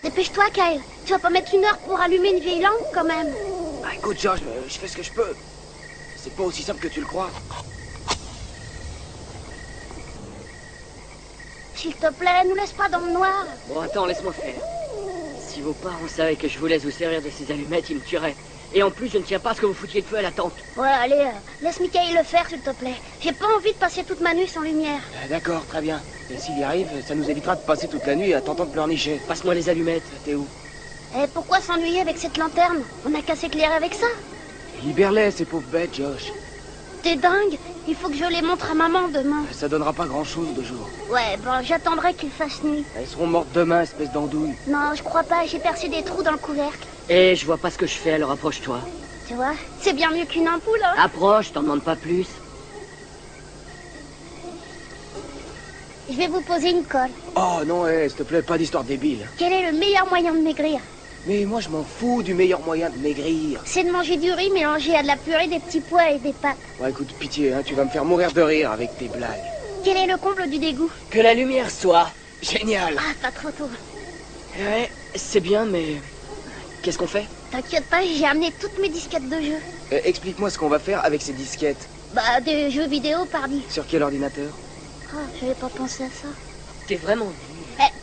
Dépêche-toi, Kyle. Tu vas pas mettre 1 heure pour allumer une vieille lampe, quand même. Bah écoute, Josh, je fais ce que je peux. C'est pas aussi simple que tu le crois. S'il te plaît, nous laisse pas dans le noir. Bon, attends, laisse-moi faire. Si vos parents savaient que je vous laisse vous servir de ces allumettes, ils me tueraient. Et en plus, je ne tiens pas à ce que vous foutiez le feu à la tente. Ouais, allez, laisse Michael le faire, s'il te plaît. J'ai pas envie de passer toute ma nuit sans lumière. D'accord, très bien. Et s'il y arrive, ça nous évitera de passer toute la nuit à t'entendre pleurnicher. Passe-moi les allumettes. T'es où? Et pourquoi s'ennuyer avec cette lanterne? On a qu'à s'éclairer avec ça. Libère-les, ces pauvres bêtes, Josh. T'es dingue. Il faut que je les montre à maman demain. Ça donnera pas grand-chose de jour. Ouais, bon, j'attendrai qu'il fasse nuit. Elles seront mortes demain, espèce d'andouille. Non, je crois pas. J'ai percé des trous dans le couvercle. Et je vois pas ce que je fais, alors approche-toi. Tu vois, c'est bien mieux qu'une ampoule, hein. Approche, t'en demande pas plus. Je vais vous poser une colle. Oh non, s'il te plaît, pas d'histoire débile. Quel est le meilleur moyen de maigrir? Mais moi, je m'en fous du meilleur moyen de maigrir. C'est de manger du riz mélangé à de la purée, des petits pois et des pâtes. Ouais, écoute, pitié, hein, tu vas me faire mourir de rire avec tes blagues. Quel est le comble du dégoût? Que la lumière soit. Génial. Ah, pas trop tôt. Ouais, c'est bien, mais... Qu'est-ce qu'on fait? T'inquiète pas, j'ai amené toutes mes disquettes de jeux. Explique-moi ce qu'on va faire avec ces disquettes. Bah, des jeux vidéo, pardi. Sur quel ordinateur? Oh, j'avais pas pensé à ça. T'es vraiment...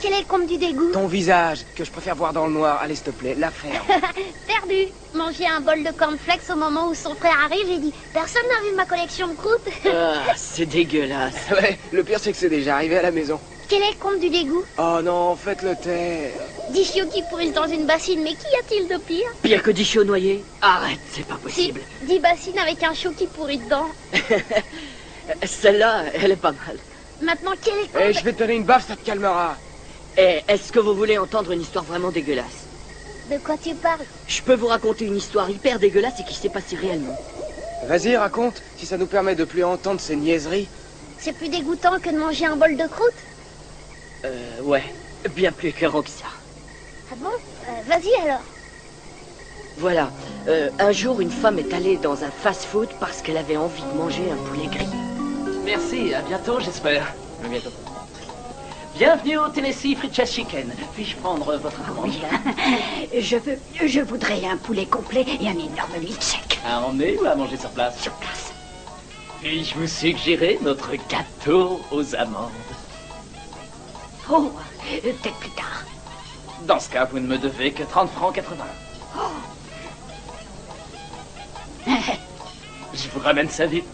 Quel est le comble du dégoût? Ton visage, que je préfère voir dans le noir. Allez, s'il te plaît, la ferme. Perdu. Manger un bol de cornflakes au moment où son frère arrive, j'ai dit « Personne n'a vu ma collection de croûtes ?» Ah, c'est dégueulasse. Ouais, le pire, c'est que c'est déjà arrivé à la maison. Quel est le comble du dégoût? Oh non, faites-le taire. 10 chiots qui pourrissent dans une bassine, mais qu'y a-t-il de pire? Pire que 10 chiots noyés? Arrête, c'est pas Si, possible. 10 bassines avec un chiot qui pourrit dedans. Celle-là, elle est pas mal. Maintenant, quel est le comble? Je vais te donner une baffe, ça te calmera. Et est-ce que vous voulez entendre une histoire vraiment dégueulasse? De quoi tu parles? Je peux vous raconter une histoire hyper dégueulasse et qui s'est passée réellement. Vas-y, raconte, si ça nous permet de plus entendre ces niaiseries. C'est plus dégoûtant que de manger un bol de croûte? Ouais, bien plus écœurant que ça. Ah bon? Vas-y alors. Voilà, un jour, une femme est allée dans un fast-food parce qu'elle avait envie de manger un poulet grillé. Merci, à bientôt, j'espère. À bientôt. Bienvenue au Tennessee Fried Chicken. Puis-je prendre votre commande? Je voudrais un poulet complet et un énorme milkshake. À emmener ou à manger sur place? Sur place. Puis-je vous suggérer notre gâteau aux amandes? Oh, peut-être plus tard. Dans ce cas, vous ne me devez que 30 francs 80. Je vous ramène ça vite.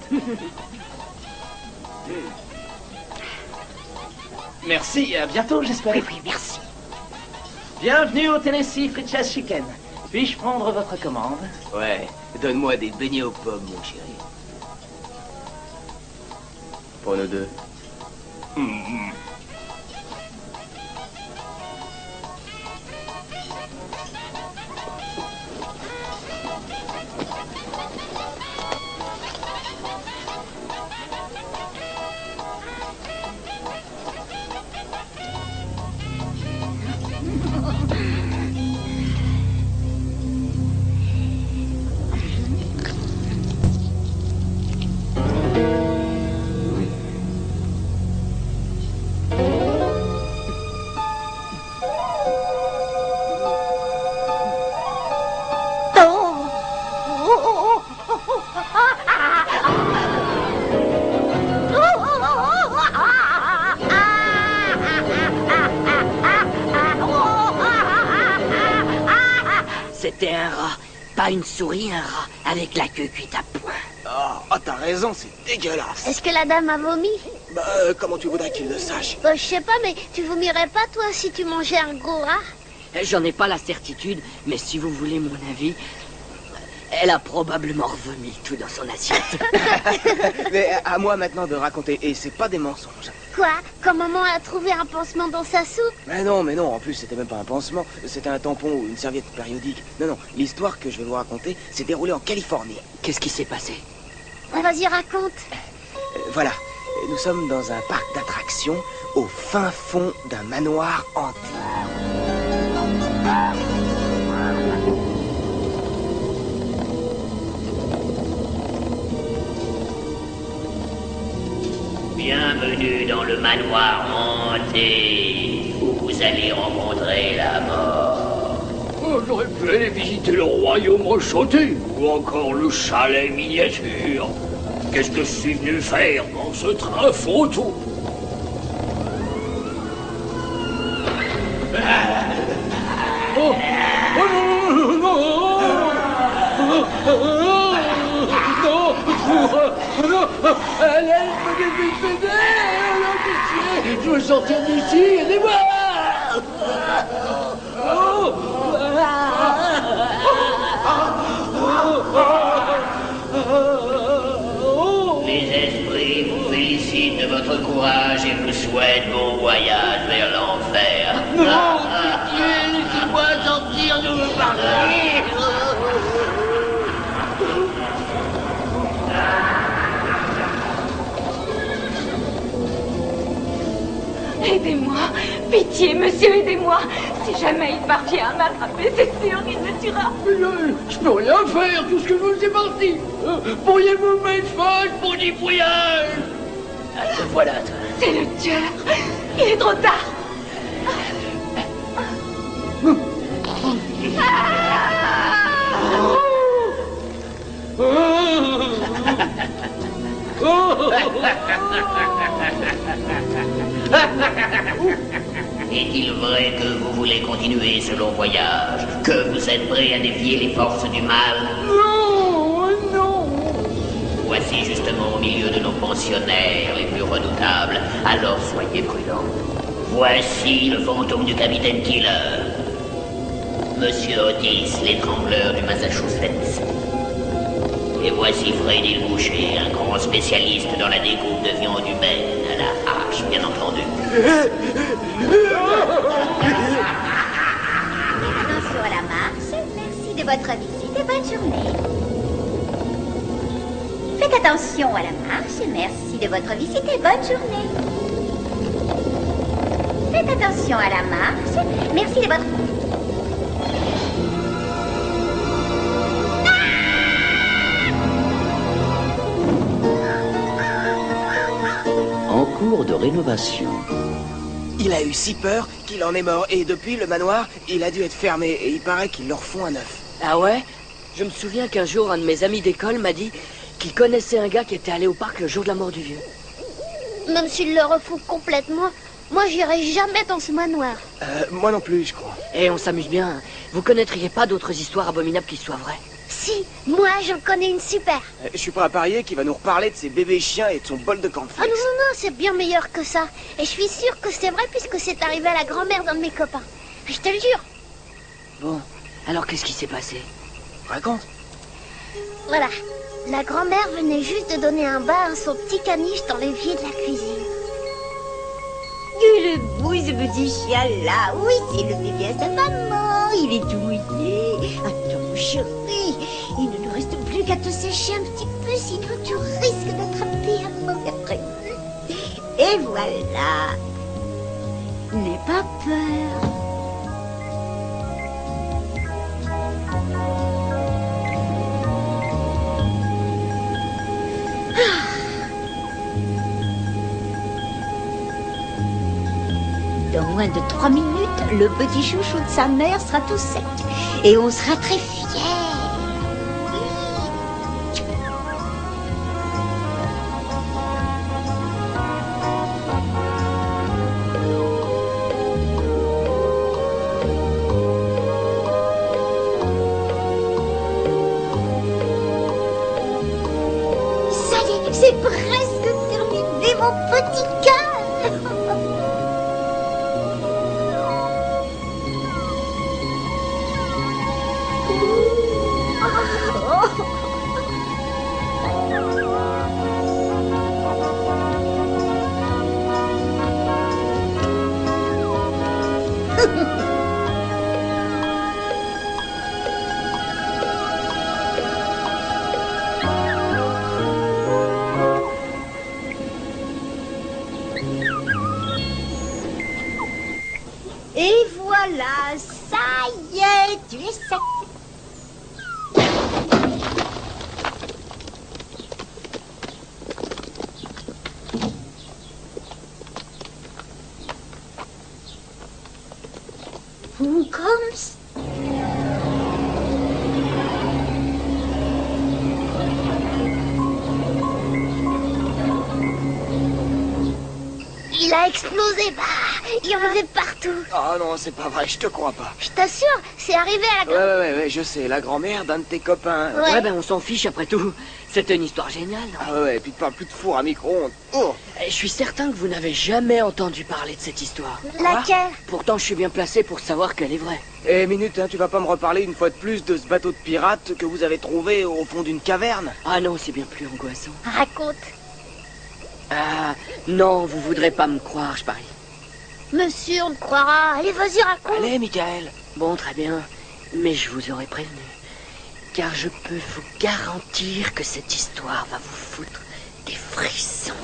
Merci, à bientôt, j'espère. Oui, merci. Bienvenue au Tennessee Fried Chicken. Puis-je prendre votre commande? Ouais, donne-moi des beignets aux pommes, mon chéri. Pour nous deux. C'était un rat, pas une souris, un rat, avec la queue cuite à point. Oh, t'as raison, c'est dégueulasse. Est-ce que la dame a vomi? Bah, comment tu voudrais qu'il le sache? Je sais pas, mais tu vomirais pas, toi, si tu mangeais un gros rat? J'en ai pas la certitude, mais si vous voulez mon avis, elle a probablement revomi tout dans son assiette. Mais à moi maintenant de raconter, et c'est pas des mensonges. Quoi? Quand maman a trouvé un pansement dans sa soupe? Mais non, en plus c'était même pas un pansement, c'était un tampon ou une serviette périodique. Non, l'histoire que je vais vous raconter s'est déroulée en Californie. Qu'est-ce qui s'est passé? Vas-y, raconte. Voilà, nous sommes dans un parc d'attractions au fin fond d'un manoir hanté. Bienvenue dans le manoir hanté, où vous allez rencontrer la mort. Oh, j'aurais pu aller visiter le royaume enchanté, ou encore le chalet miniature. Qu'est-ce que je suis venu faire dans ce train fantôme? Oh, oh non, non, je veux sortir d'ici, aidez-moi! Les esprits vous félicitent de votre courage et vous souhaitent bon voyage vers l'enfer. Non, pitié, laissez-moi sortir, je veux partir. Aidez-moi, pitié, monsieur, aidez-moi. Si jamais il parvient à m'attraper, c'est sûr qu'il me tuera. Mais je peux rien faire, tout ce que je veux, c'est parti. Pourriez-vous mettre fin à mon débrouillage? Te voilà, toi. C'est le tueur. Il est trop tard. Est-il vrai que vous voulez continuer ce long voyage? Que vous êtes prêt à défier les forces du mal? Non, non. Voici justement au milieu de nos pensionnaires les plus redoutables. Alors soyez prudents. Voici le fantôme du capitaine Killer. Monsieur Otis, l'étrangleur du Massachusetts. Et voici Freddy le boucher, un grand spécialiste dans la découpe de viande humaine, à la hache, bien entendu. Attention à la marche. Merci de votre visite et bonne journée. Faites attention à la marche. Merci de votre visite et bonne journée. Faites attention à la marche. Merci de votre... En cours de rénovation. Il a eu si peur qu'il en est mort. Et depuis, le manoir, il a dû être fermé. Et il paraît qu'ils leur font un neuf. Ah ouais? Je me souviens qu'un jour, un de mes amis d'école m'a dit qu'il connaissait un gars qui était allé au parc le jour de la mort du vieux. Même s'il le refout complètement, moi j'irai jamais dans ce manoir. Moi non plus, je crois. Et on s'amuse bien. Vous connaîtriez pas d'autres histoires abominables qui soient vraies? Si, moi j'en connais une super. Je suis prêt à parier qu'il va nous reparler de ses bébés chiens et de son bol de Ah non, cornflakes. non, non, c'est bien meilleur que ça. Et je suis sûre que c'est vrai puisque c'est arrivé à la grand-mère d'un de mes copains. Je te le jure. Bon, alors qu'est-ce qui s'est passé? Raconte. Voilà. La grand-mère venait juste de donner un bain à son petit caniche dans l'évier de la cuisine. Il est beau ce petit chien-là. Oui, c'est le bébé à sa maman. Il est tout mouillé. Attends, chérie, il ne nous reste plus qu'à te sécher un petit peu, sinon tu risques d'attraper un mauvais prévu. Et voilà. N'aie pas peur. Dans moins de 3 minutes, le petit chouchou de sa mère sera tout sec. Et on sera très fiers. Ça y est, c'est presque terminé, mon petit cœur. Et voilà, ça y est, tu es sec. Sherlock Holmes. Il a explosé, bah, il y en avait partout. Oh non, c'est pas vrai, je te crois pas. Je t'assure, c'est arrivé à la... Ouais, je sais, la grand-mère d'un de tes copains. Ouais. Ouais, ben on s'en fiche après tout. C'était une histoire géniale, non? Ah ouais, et puis tu parles plus de four à micro-ondes. Oh. Je suis certain que vous n'avez jamais entendu parler de cette histoire. Laquelle? Pourtant, je suis bien placé pour savoir qu'elle est vraie. Eh, minute, hein, tu vas pas me reparler une fois de plus de ce bateau de pirate que vous avez trouvé au fond d'une caverne? Ah non, c'est bien plus angoissant. Raconte. Ah, non, vous voudrez pas me croire, je parie. Monsieur, on te croira. Allez, vas-y, raconte. Allez, Michael. Bon, très bien, mais je vous aurais prévenu. Car je peux vous garantir que cette histoire va vous foutre des frissons.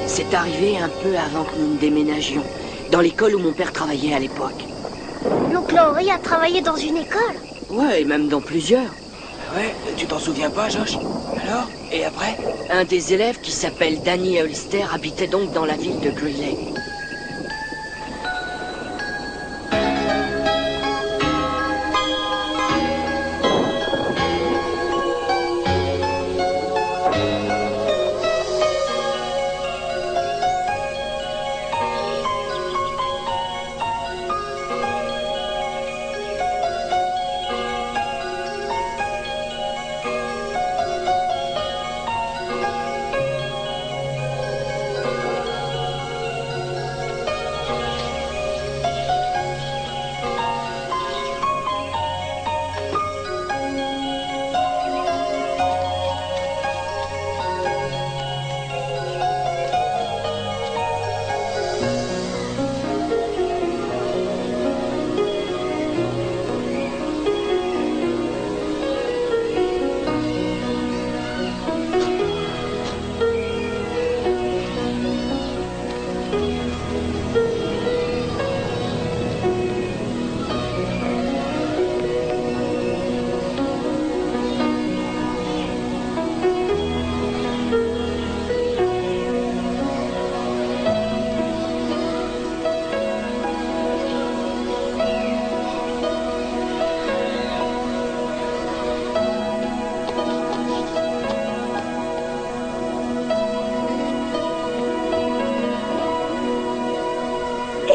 C'est arrivé un peu avant que nous ne déménagions, dans l'école où mon père travaillait à l'époque. L'oncle Henri a travaillé dans une école. Ouais, et même dans plusieurs. Ouais, tu t'en souviens pas, Josh? Alors? Et après? Un des élèves qui s'appelle Danny Hollister habitait donc dans la ville de Greeley.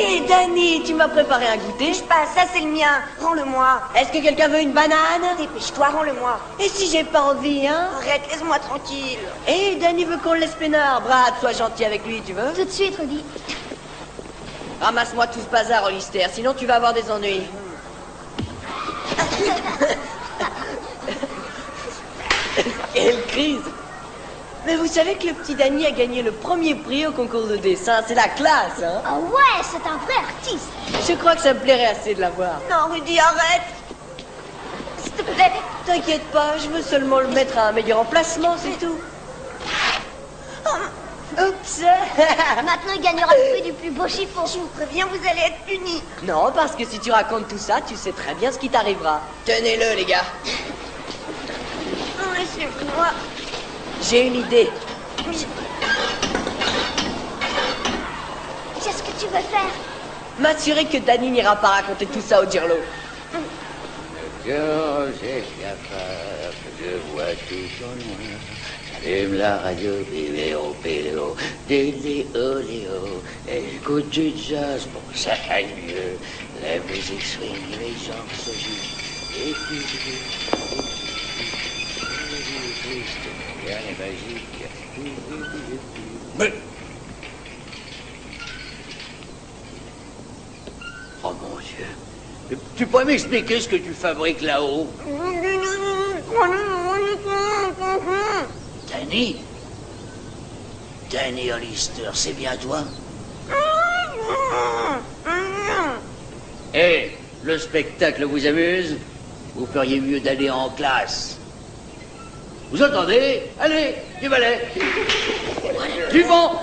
Hé, Danny, tu m'as préparé un goûter. Je passe, ça c'est le mien. Rends-le-moi. Est-ce que quelqu'un veut une banane? Dépêche-toi, rends-le-moi. Et si j'ai pas envie, hein? Arrête, laisse-moi tranquille. Hé, Danny veut qu'on le laisse peinard. Brad, sois gentil avec lui, tu veux? Tout de suite, Rudy. Ramasse-moi tout ce bazar, Hollister, sinon tu vas avoir des ennuis. Quelle crise! Mais vous savez que le petit Danny a gagné le premier prix au concours de dessin, c'est la classe, hein? Ah ouais, c'est un vrai artiste. Je crois que ça me plairait assez de l'avoir. Non, Rudy, arrête. S'il te plaît. T'inquiète pas, je veux seulement le mettre à un meilleur emplacement, c'est tout. Oups. Maintenant, il gagnera le prix du plus beau chiffon. Je vous préviens, vous allez être punis. Non, parce que si tu racontes tout ça, tu sais très bien ce qui t'arrivera. Tenez-le, les gars. Non, laissez-moi. J'ai une idée. Qu'est-ce que tu veux faire? M'assurer que Danny n'ira pas raconter tout ça au Dirlo. J'ai cafard, je vois tout au loin. J'allume la radio, biléo, péléo, déléo, léo. Écoute du jazz pour que ça aille mieux. La musique swing, les gens s'agitent. Et puis, rien n'est magique. Mais... Oh mon Dieu. Tu pourrais m'expliquer ce que tu fabriques là-haut? Danny? Danny Hollister, c'est bien toi? Hé, le spectacle vous amuse? Vous feriez mieux d'aller en classe. Vous entendez? Allez, du balai. Du vent.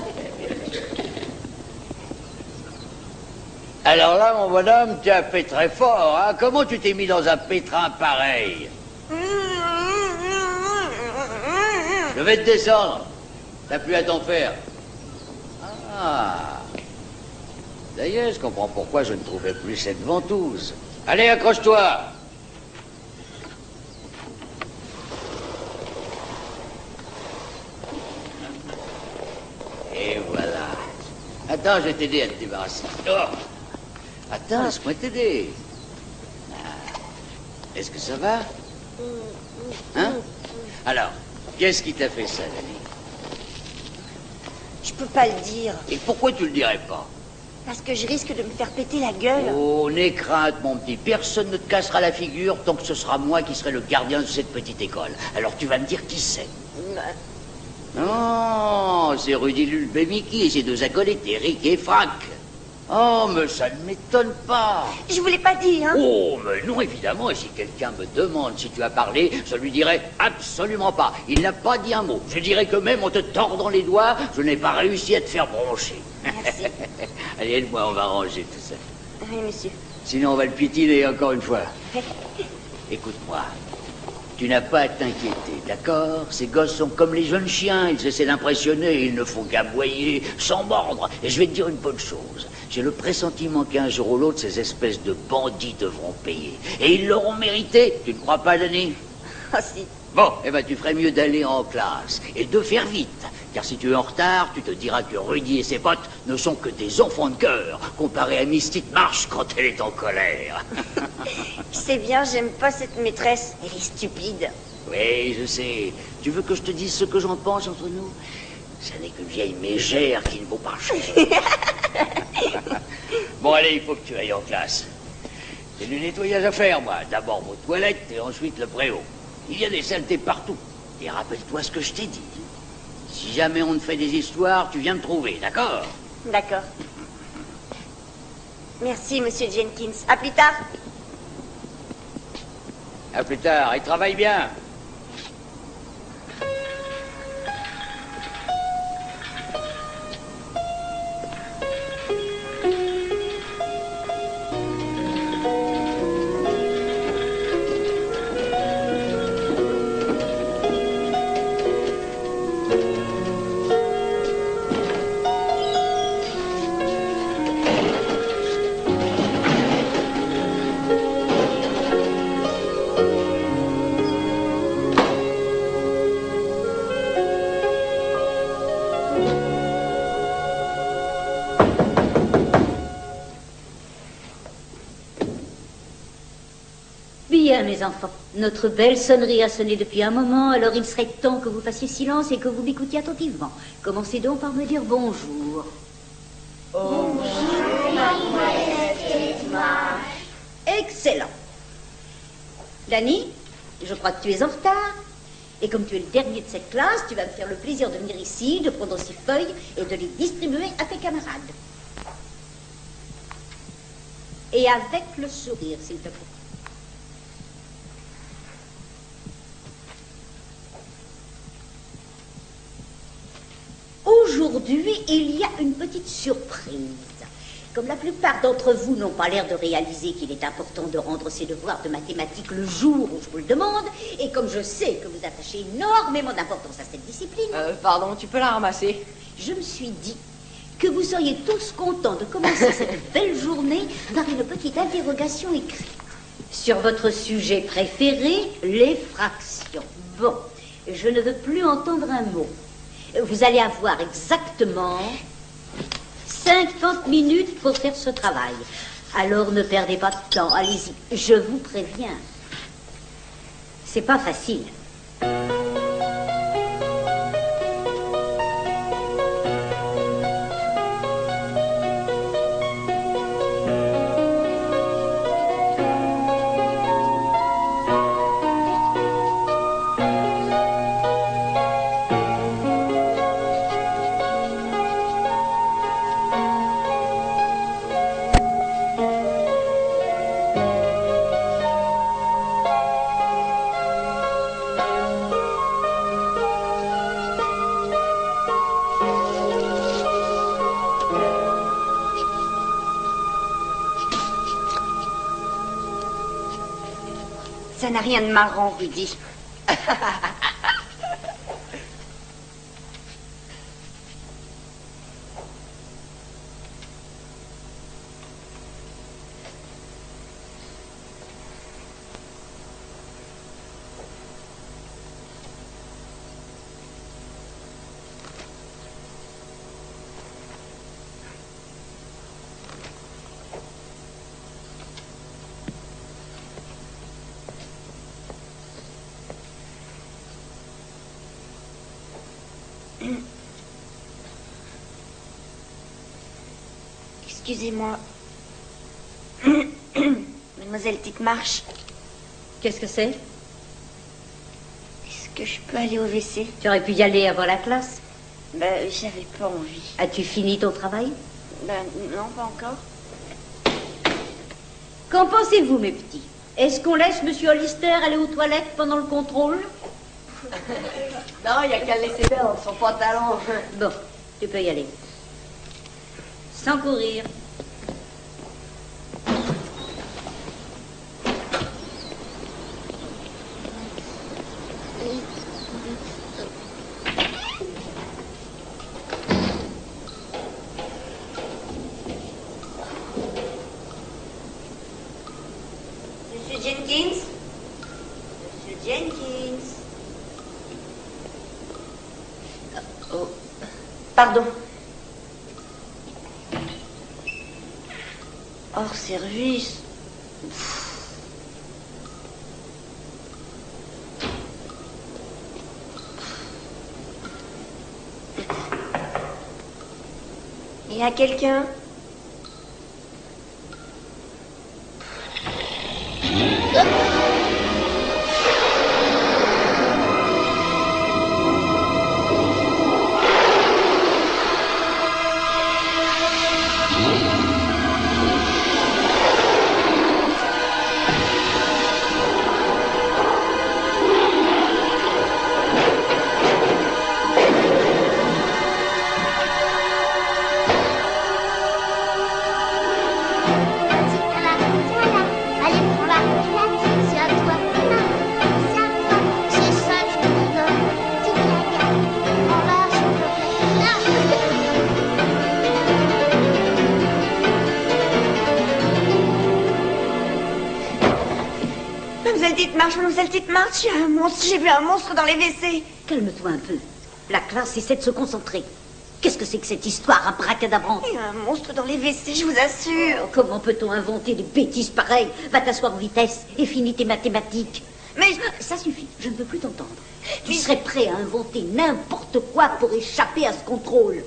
Alors là, mon bonhomme, tu as fait très fort, hein? Comment tu t'es mis dans un pétrin pareil? Je vais te descendre. T'as plus à t'en faire. Ah. D'ailleurs, je comprends pourquoi je ne trouvais plus cette ventouse. Allez, accroche-toi. Et voilà. Attends, je vais t'aider à te débarrasser. Oh. Attends, laisse-moi t'aider. Ah. Est-ce que ça va? Hein? Alors, qu'est-ce qui t'a fait ça, Danny? Je peux pas le dire. Et pourquoi tu le dirais pas? Parce que je risque de me faire péter la gueule. Oh, n'aie crainte, mon petit. Personne ne te cassera la figure tant que ce sera moi qui serai le gardien de cette petite école. Alors tu vas me dire qui c'est. Non, c'est Rudy Lulbemiki et ses deux acolytes, Eric et Frank. Oh, mais ça ne m'étonne pas. Je voulais pas dire, hein. Oh, mais non, évidemment. Et si quelqu'un me demande si tu as parlé, je lui dirai absolument pas. Il n'a pas dit un mot. Je dirais que même en te tordant les doigts, je n'ai pas réussi à te faire broncher. Merci. Allez, aide-moi, on va ranger tout ça. Oui, monsieur. Sinon, on va le piétiner encore une fois. Écoute-moi. Tu n'as pas à t'inquiéter, d'accord? Ces gosses sont comme les jeunes chiens, ils essaient d'impressionner, ils ne font qu'aboyer, sans mordre. Et je vais te dire une bonne chose. J'ai le pressentiment qu'un jour ou l'autre, ces espèces de bandits devront payer. Et ils l'auront mérité, tu ne crois pas, Danny? Oh, si. Bon, eh ben, tu ferais mieux d'aller en classe. Et de faire vite. Car si tu es en retard, tu te diras que Rudy et ses potes ne sont que des enfants de cœur, comparés à Miss Titmarsh quand elle est en colère. Je sais bien, j'aime pas cette maîtresse. Elle est stupide. Oui, je sais. Tu veux que je te dise ce que j'en pense entre nous? Ça n'est qu'une vieille mégère qui ne vaut pas cher. Bon, allez, il faut que tu ailles en classe. J'ai du nettoyage à faire, moi. D'abord vos toilettes et ensuite le préau. Il y a des saletés partout. Et rappelle-toi ce que je t'ai dit. Si jamais on te fait des histoires, tu viens me trouver, d'accord? D'accord. Merci, monsieur Jenkins. À plus tard. À plus tard, et travaille bien. Bien, mes enfants. Notre belle sonnerie a sonné depuis un moment, alors il serait temps que vous fassiez silence et que vous m'écoutiez attentivement. Commencez donc par me dire bonjour. Bonjour, mademoiselle Titmarsh. Excellent. Danny, je crois que tu es en retard. Et comme tu es le dernier de cette classe, tu vas me faire le plaisir de venir ici, de prendre ces feuilles et de les distribuer à tes camarades. Et avec le sourire, s'il te plaît. Aujourd'hui, il y a une petite surprise. Comme la plupart d'entre vous n'ont pas l'air de réaliser qu'il est important de rendre ses devoirs de mathématiques le jour où je vous le demande, et comme je sais que vous attachez énormément d'importance à cette discipline... Pardon, tu peux la ramasser? Je me suis dit que vous seriez tous contents de commencer cette belle journée par une petite interrogation écrite. Sur votre sujet préféré, les fractions. Bon, je ne veux plus entendre un mot. Vous allez avoir exactement 50 minutes pour faire ce travail. Alors ne perdez pas de temps, allez-y, je vous préviens. C'est pas facile. Ça n'a rien de marrant, Rudy. Excusez-moi. Mademoiselle Titmarsh. Qu'est-ce que c'est? Est-ce que je peux aller au WC? Tu aurais pu y aller avant la classe. Ben, j'avais pas envie. As-tu fini ton travail? Ben, non, pas encore. Qu'en pensez-vous, mes petits? Est-ce qu'on laisse Monsieur Hollister aller aux toilettes pendant le contrôle? Non, il n'y a qu'à le laisser faire dans son pantalon. Bon, tu peux y aller. Sans courir. Monsieur Jenkins? Monsieur Jenkins? Oh, pardon. Hors service. Il y a quelqu'un? Mademoiselle Titmarsh, il y a un monstre. J'ai vu un monstre dans les WC. Calme-toi un peu. La classe essaie de se concentrer. Qu'est-ce que c'est que cette histoire abracadabrante? Il y a un monstre dans les WC, je vous assure. Oh, comment peut-on inventer des bêtises pareilles? Va t'asseoir en vitesse et finis tes mathématiques. Mais... Ça suffit, je ne veux plus t'entendre. Tu serais prêt à inventer n'importe quoi pour échapper à ce contrôle.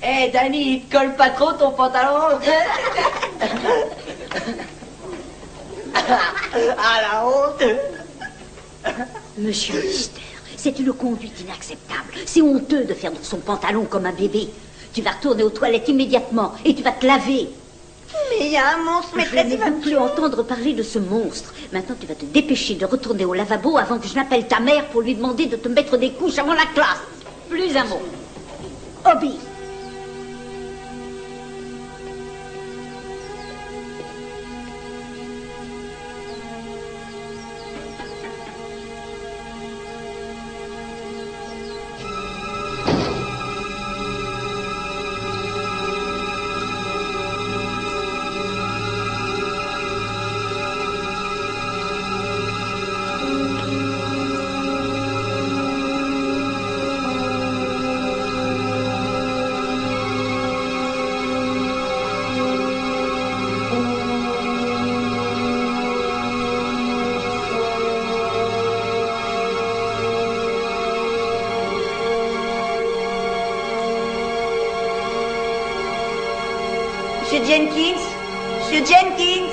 Hé, Danny, il te colle pas trop ton pantalon? Ah, la honte! Monsieur Hollister, c'est une conduite inacceptable. C'est honteux de faire de son pantalon comme un bébé. Tu vas retourner aux toilettes immédiatement et tu vas te laver. Mais il y a un monstre, maîtresse. Je ne veux plus entendre parler de ce monstre. Maintenant, tu vas te dépêcher de retourner au lavabo avant que je n'appelle ta mère pour lui demander de te mettre des couches avant la classe. Plus un mot. Obéis. Monsieur Jenkins? Monsieur Jenkins?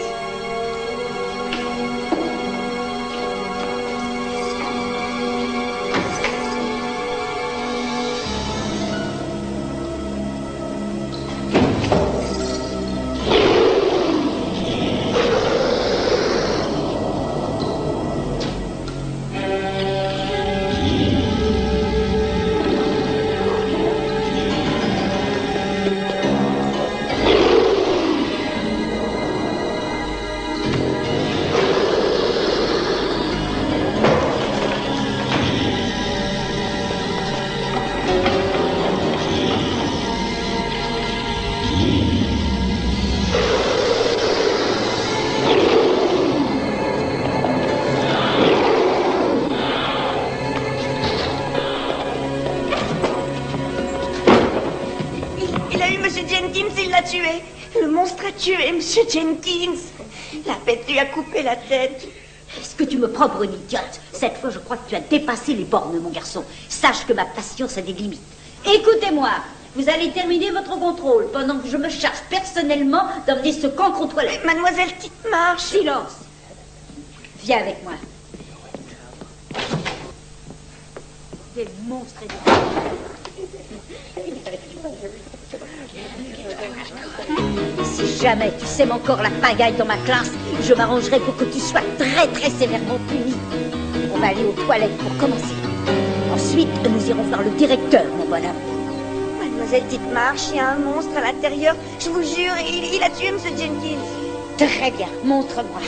Tué. Le monstre a tué Monsieur Jenkins. La bête lui a coupé la tête. Est-ce que tu me prends pour une idiote? Cette fois, je crois que tu as dépassé les bornes, mon garçon. Sache que ma patience a des limites. Écoutez-moi, vous allez terminer votre contrôle pendant que je me charge personnellement d'emmener ce cancre aux toilettes. Mademoiselle Titmarsh. Silence. Viens avec moi. Des monstres et des... Si jamais tu sèmes encore la pagaille dans ma classe, je m'arrangerai pour que tu sois très très sévèrement puni. On va aller aux toilettes pour commencer. Ensuite, nous irons voir le directeur, mon bonhomme. Mademoiselle Titmarsh, il y a un monstre à l'intérieur. Je vous jure, il a tué Monsieur Jenkins. Très bien, montre-moi.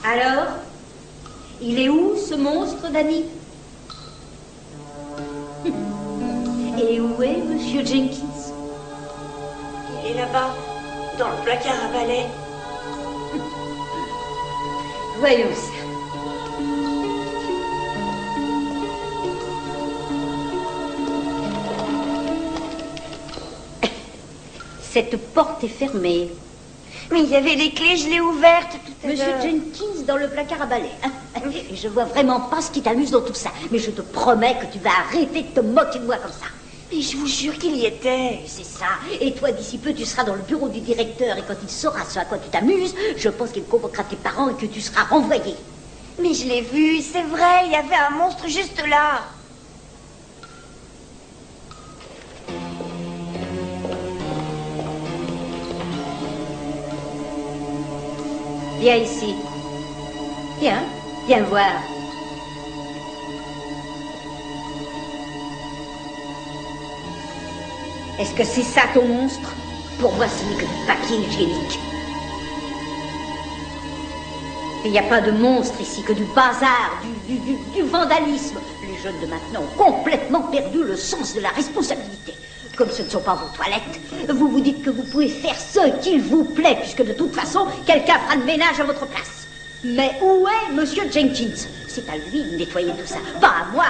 Alors, il est où ce monstre, Danny? Et où est Monsieur Jenkins? Il est là-bas, dans le placard à balai. Voyons ça. Cette porte est fermée. Mais il y avait les clés, je l'ai ouverte tout à l'heure. Monsieur Jenkins dans le placard à balai. Hein? Et je vois vraiment pas ce qui t'amuse dans tout ça. Mais je te promets que tu vas arrêter de te moquer de moi comme ça. Mais je vous jure qu'il y était. C'est ça. Et toi, d'ici peu, tu seras dans le bureau du directeur. Et quand il saura ce à quoi tu t'amuses, je pense qu'il convoquera tes parents et que tu seras renvoyé. Mais je l'ai vu, c'est vrai. Il y avait un monstre juste là. Viens ici. Viens voir. Est-ce que c'est ça ton monstre? Pour moi, ce n'est que du papier hygiénique. Il n'y a pas de monstre ici, que du bazar, du vandalisme. Les jeunes de maintenant ont complètement perdu le sens de la responsabilité. Comme ce ne sont pas vos toilettes, vous vous dites que vous pouvez faire ce qu'il vous plaît, puisque de toute façon, quelqu'un fera le ménage à votre place. Mais où est Monsieur Jenkins? C'est à lui de nettoyer tout ça, pas à moi.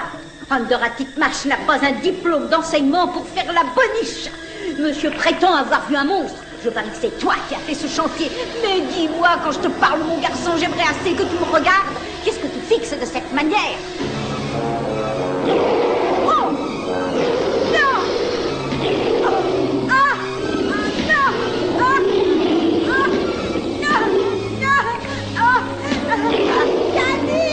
Pandora Titmarsh n'a pas un diplôme d'enseignement pour faire la boniche. Monsieur prétend avoir vu un monstre. Je parie que c'est toi qui as fait ce chantier. Mais dis-moi, quand je te parle, mon garçon, j'aimerais assez que tu me regardes. Qu'est-ce que tu fixes de cette manière? Oh! Non! Oh! Ah! Non! Ah! Ah! Non! Non! Ah! Danny!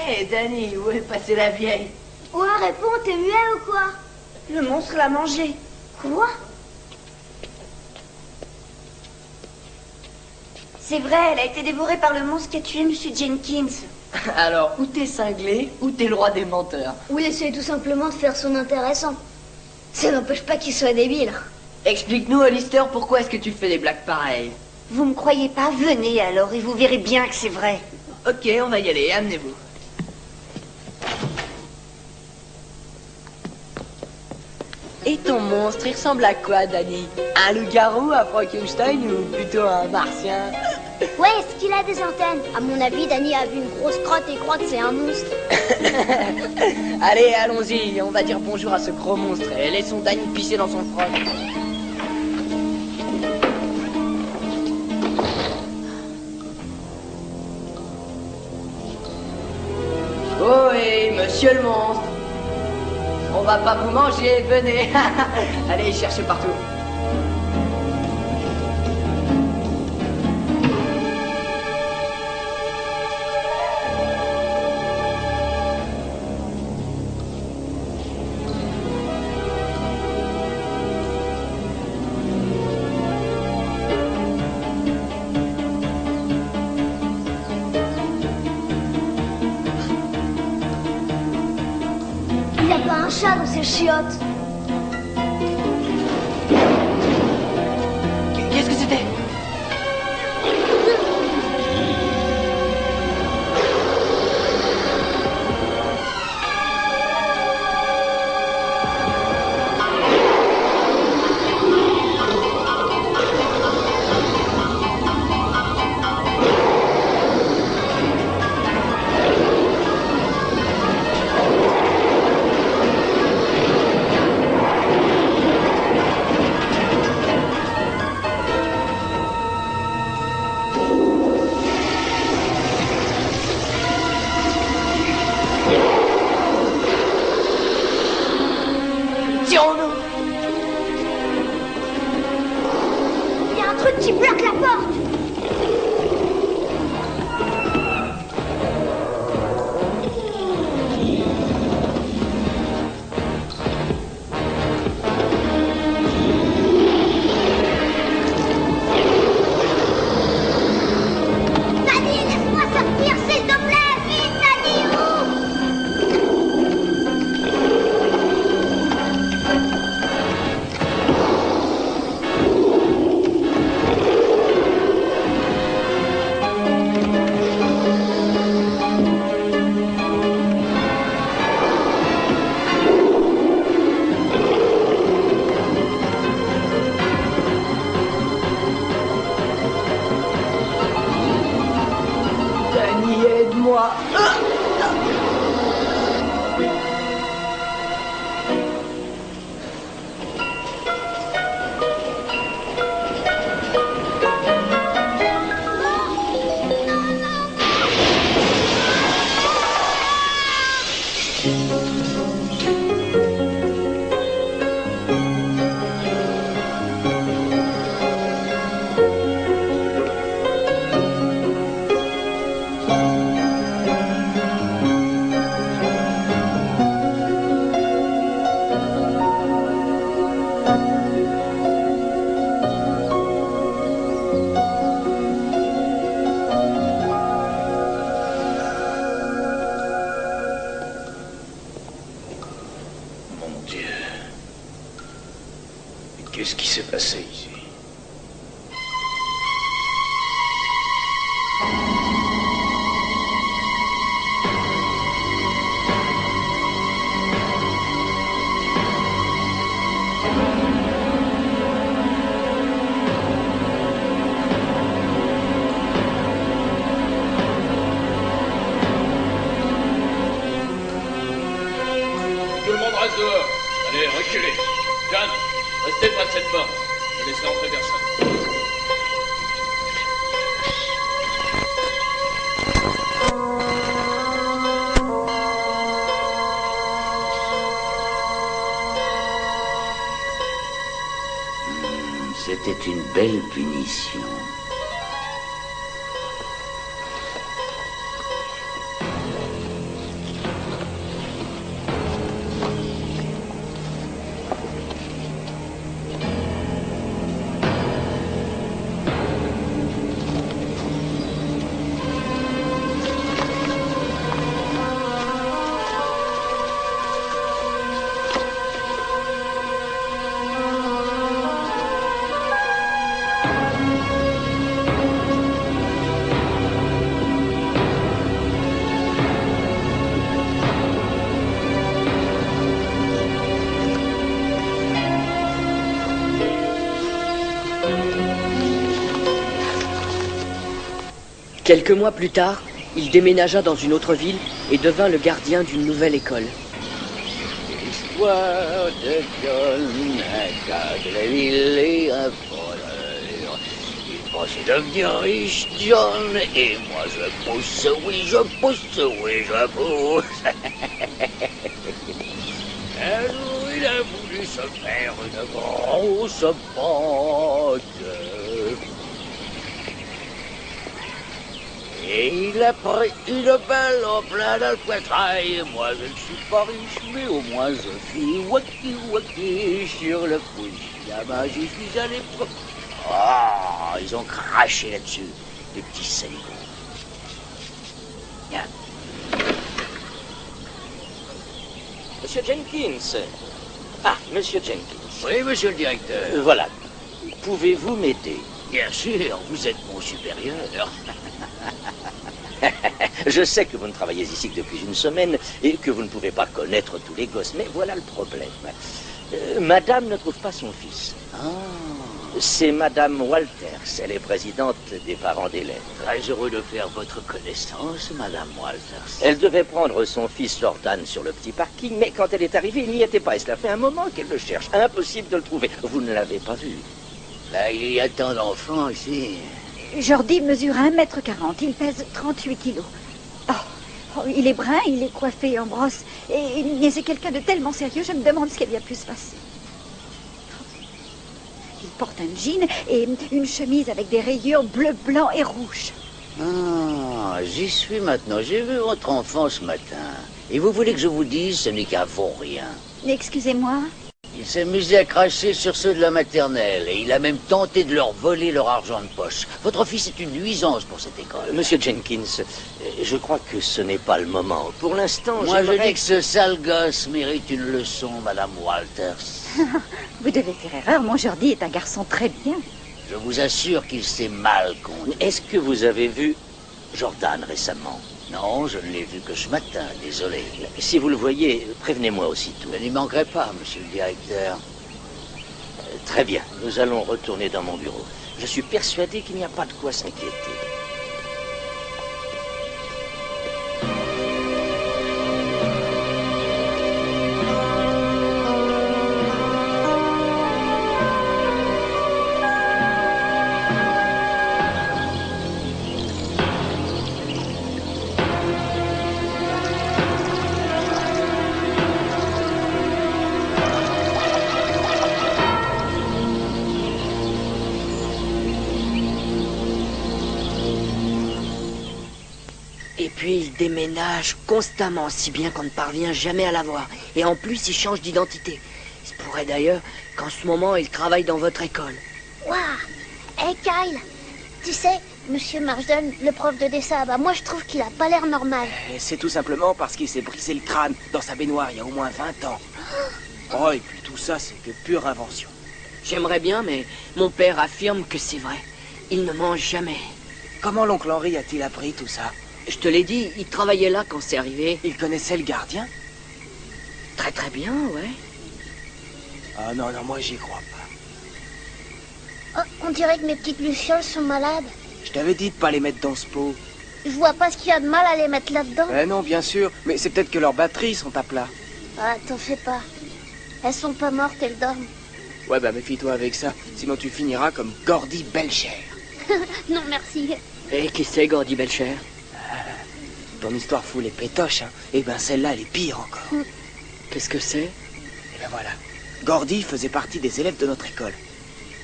Hé, Danny, où est passée la vieille? Ouais, réponds, t'es muet ou quoi? Le monstre l'a mangé. Quoi? C'est vrai, elle a été dévorée par le monstre qui a tué Monsieur Jenkins. Alors, ou t'es cinglé, ou t'es le roi des menteurs. Ou il essaie tout simplement de faire son intéressant. Ça n'empêche pas qu'il soit débile. Explique-nous, Hollister, pourquoi est-ce que tu fais des blagues pareilles? Vous me croyez pas? Venez alors et vous verrez bien que c'est vrai. Ok, on va y aller, amenez-vous. Et ton monstre, il ressemble à quoi, Danny? Un loup-garou, un Frankenstein ou plutôt un martien? Ouais, est-ce qu'il a des antennes? À mon avis, Danny a vu une grosse crotte et croit que c'est un monstre. Allez, allons-y, on va dire bonjour à ce gros monstre et laissons Danny pisser dans son froc. Oh, et monsieur le monstre, on va pas vous manger, venez. Allez, cherchez partout. Il a pas un chat dans ses chiottes. Qu'est-ce que c'était? Il y a un truc qui bloque la porte. Danny, laisse-moi sortir, s'il te plaît. Vite, Danny, Danny, aide-moi. Mon Dieu. Mais qu'est-ce qui s'est passé ici? Tout le monde reste dehors. Allez, reculez. John, restez près de cette porte. Ne laissez entrer personne. C'était une belle punition. Quelques mois plus tard, il déménagea dans une autre ville et devint le gardien d'une nouvelle école. Histoire de John, un gars de la ville et un voleur. Il pensait devenir riche, John, et moi je pousse, oui je pousse, oui je pousse. Un jour il a voulu se faire une grosse botte. Et il a pris une balle en plein dans le poitrail. Moi je ne suis pas riche, mais au moins je fais waki waki sur le Fujiyama. J'y suis allé. Ah, ils ont craché là-dessus, les petits saligots. Bien. Monsieur Jenkins. Ah, Monsieur Jenkins. Oui, monsieur le directeur. Voilà. Pouvez-vous m'aider? Bien sûr, vous êtes mon supérieur. Je sais que vous ne travaillez ici que depuis une semaine et que vous ne pouvez pas connaître tous les gosses, mais voilà le problème. Madame ne trouve pas son fils. C'est Madame Walters, elle est présidente des parents d'élèves. Très heureux de faire votre connaissance, Madame Walters. Elle devait prendre son fils Jordan sur le petit parking, mais quand elle est arrivée, il n'y était pas. Et cela fait un moment qu'elle le cherche. Impossible de le trouver. Vous ne l'avez pas vu. Là, il y a tant d'enfants ici. Jordi mesure 1,40 m, il pèse 38 kilos. Oh, il est brun, il est coiffé en brosse. Mais c'est quelqu'un de tellement sérieux, je me demande ce qu'il y a pu se passer. Il porte un jean et une chemise avec des rayures bleu, blanc et rouge. Ah, j'y suis maintenant. J'ai vu votre enfant ce matin. Et vous voulez que je vous dise, ce n'est qu'un vaurien. Excusez-moi. Il s'est amusé à cracher sur ceux de la maternelle et il a même tenté de leur voler leur argent de poche. Votre fils est une nuisance pour cette école. Monsieur Jenkins, je crois que ce n'est pas le moment. Pour l'instant, moi je dis que ce sale gosse mérite une leçon, Madame Walters. Vous devez faire erreur, mon Jordi est un garçon très bien. Je vous assure qu'il s'est mal conduit. Est-ce que vous avez vu Jordan récemment? Non, je ne l'ai vu que ce matin, désolé. Si vous le voyez, prévenez-moi aussitôt. Je n'y manquerai pas, monsieur le directeur. Très bien, nous allons retourner dans mon bureau. Je suis persuadé qu'il n'y a pas de quoi s'inquiéter. Et puis il déménage constamment, si bien qu'on ne parvient jamais à la voir. Et en plus, il change d'identité. Il se pourrait d'ailleurs qu'en ce moment, il travaille dans votre école. Waouh! Hey Kyle, tu sais, Monsieur Marsden, le prof de dessin, moi je trouve qu'il a pas l'air normal. C'est tout simplement parce qu'il s'est brisé le crâne dans sa baignoire il y a au moins 20 ans. Oh, et puis tout ça, c'est que pure invention. J'aimerais bien, mais mon père affirme que c'est vrai. Il ne mange jamais. Comment l'oncle Henri a-t-il appris tout ça? Je te l'ai dit, il travaillait là quand c'est arrivé. Il connaissait le gardien? Très très bien, ouais. Ah non, moi j'y crois pas. Oh, on dirait que mes petites lucioles sont malades. Je t'avais dit de pas les mettre dans ce pot. Je vois pas ce qu'il y a de mal à les mettre là-dedans. Non, bien sûr, mais c'est peut-être que leurs batteries sont à plat. Ah, t'en fais pas. Elles sont pas mortes, elles dorment. Ouais, méfie-toi avec ça, sinon tu finiras comme Gordy Belcher. Non, merci. Et qui c'est, Gordy Belcher? Ton histoire fout les pétoches, hein. Eh celle-là, elle est pire encore. Qu'est-ce que c'est? Eh voilà. Gordy faisait partie des élèves de notre école.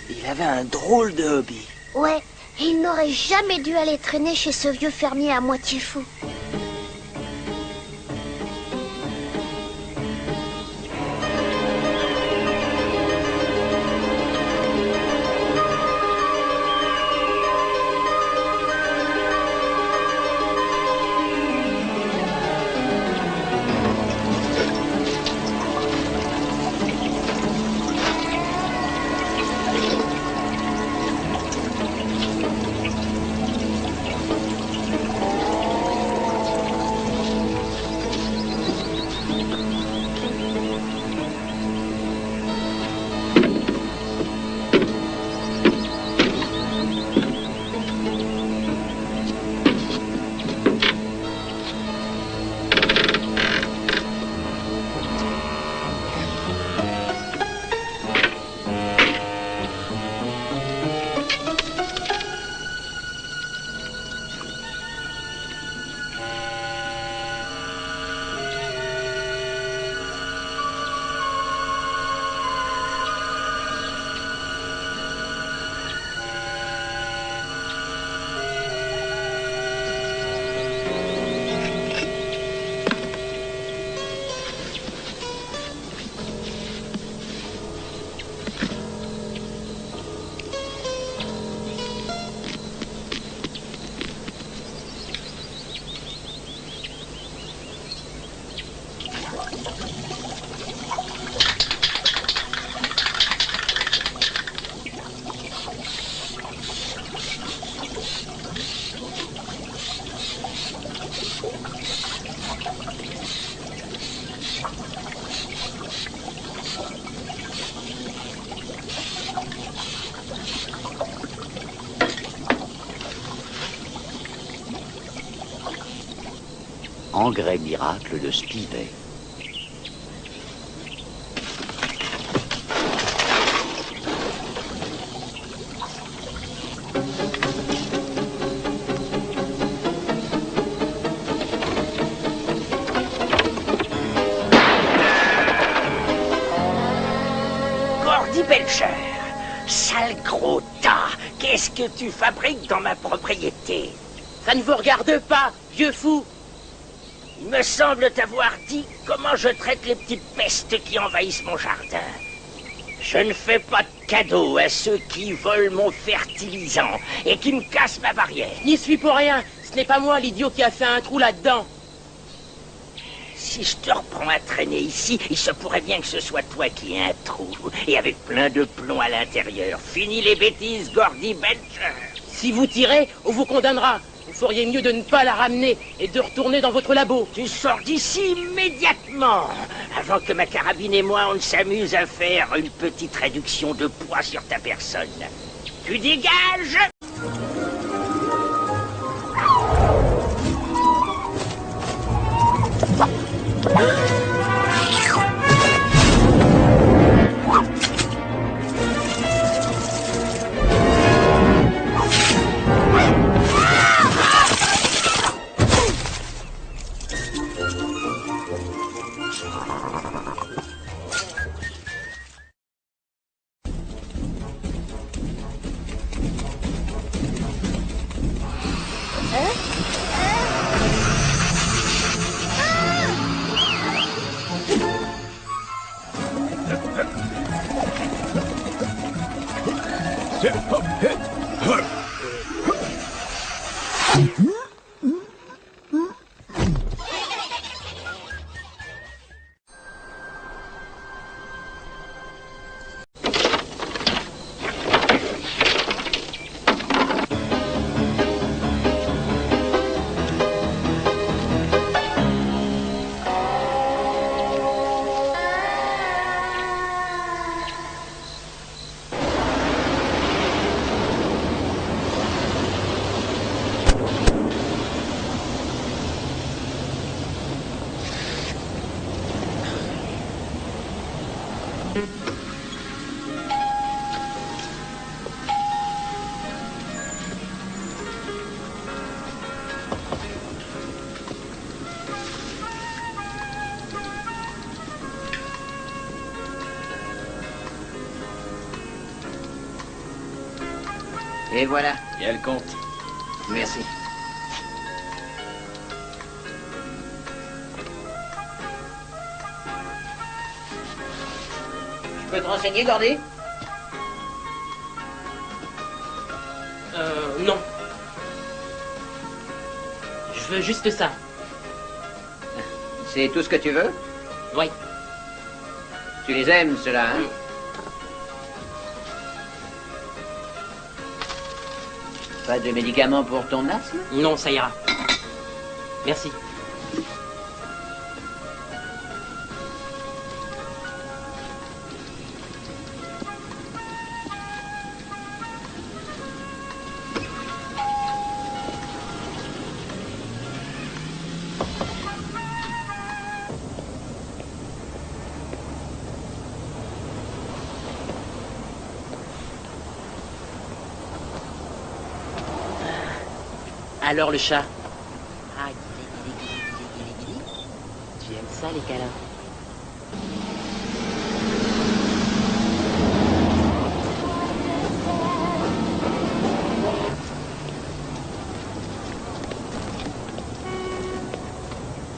Il avait un drôle de hobby. Ouais, et il n'aurait jamais dû aller traîner chez ce vieux fermier à moitié fou. engrais miracle de Spivey. Gordy Belcher, sale gros tas, qu'est-ce que tu fabriques dans ma propriété? Ça ne vous regarde pas, vieux fou. Il me semble t'avoir dit comment je traite les petites pestes qui envahissent mon jardin. Je ne fais pas de cadeaux à ceux qui volent mon fertilisant et qui me cassent ma barrière. N'y suis pour rien. Ce n'est pas moi l'idiot qui a fait un trou là-dedans. Si je te reprends à traîner ici, il se pourrait bien que ce soit toi qui aies un trou, et avec plein de plomb à l'intérieur. Fini les bêtises, Gordy Belcher. Si vous tirez, on vous condamnera. Vous feriez mieux de ne pas la ramener et de retourner dans votre labo. Tu sors d'ici immédiatement, avant que ma carabine et moi, on ne s'amuse à faire une petite réduction de poids sur ta personne. Tu dégages! Et voilà. Il y a le compte. Merci. Je peux te renseigner, Gordy? Non. Je veux juste ça. C'est tout ce que tu veux? Oui. Tu les aimes, ceux-là, hein? Pas de médicaments pour ton asthme? Non, ça ira. Merci. Alors le chat. Ah, tu aimes ça les câlins?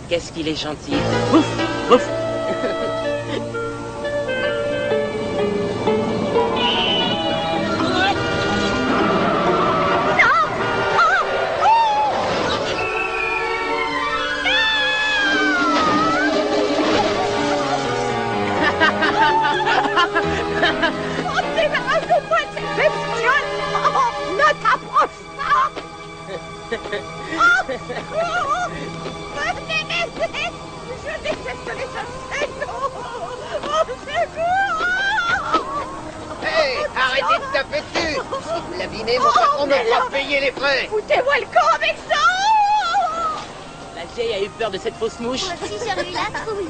Qu'est-ce qu'il est gentil. Ouf, ouf. Débarrassez-moi de cette bestiole! Oh, ne t'approche pas! Venez m'aider! Je déteste les insectes! Oh, secours! Hey, arrêtez de taper dessus! Si vous l'abîmez, mon patron me fera payer les frais! Foutez-moi le camp avec ça! La Jay a eu peur de cette fausse mouche. Moi aussi, j'en ai eu la trouille.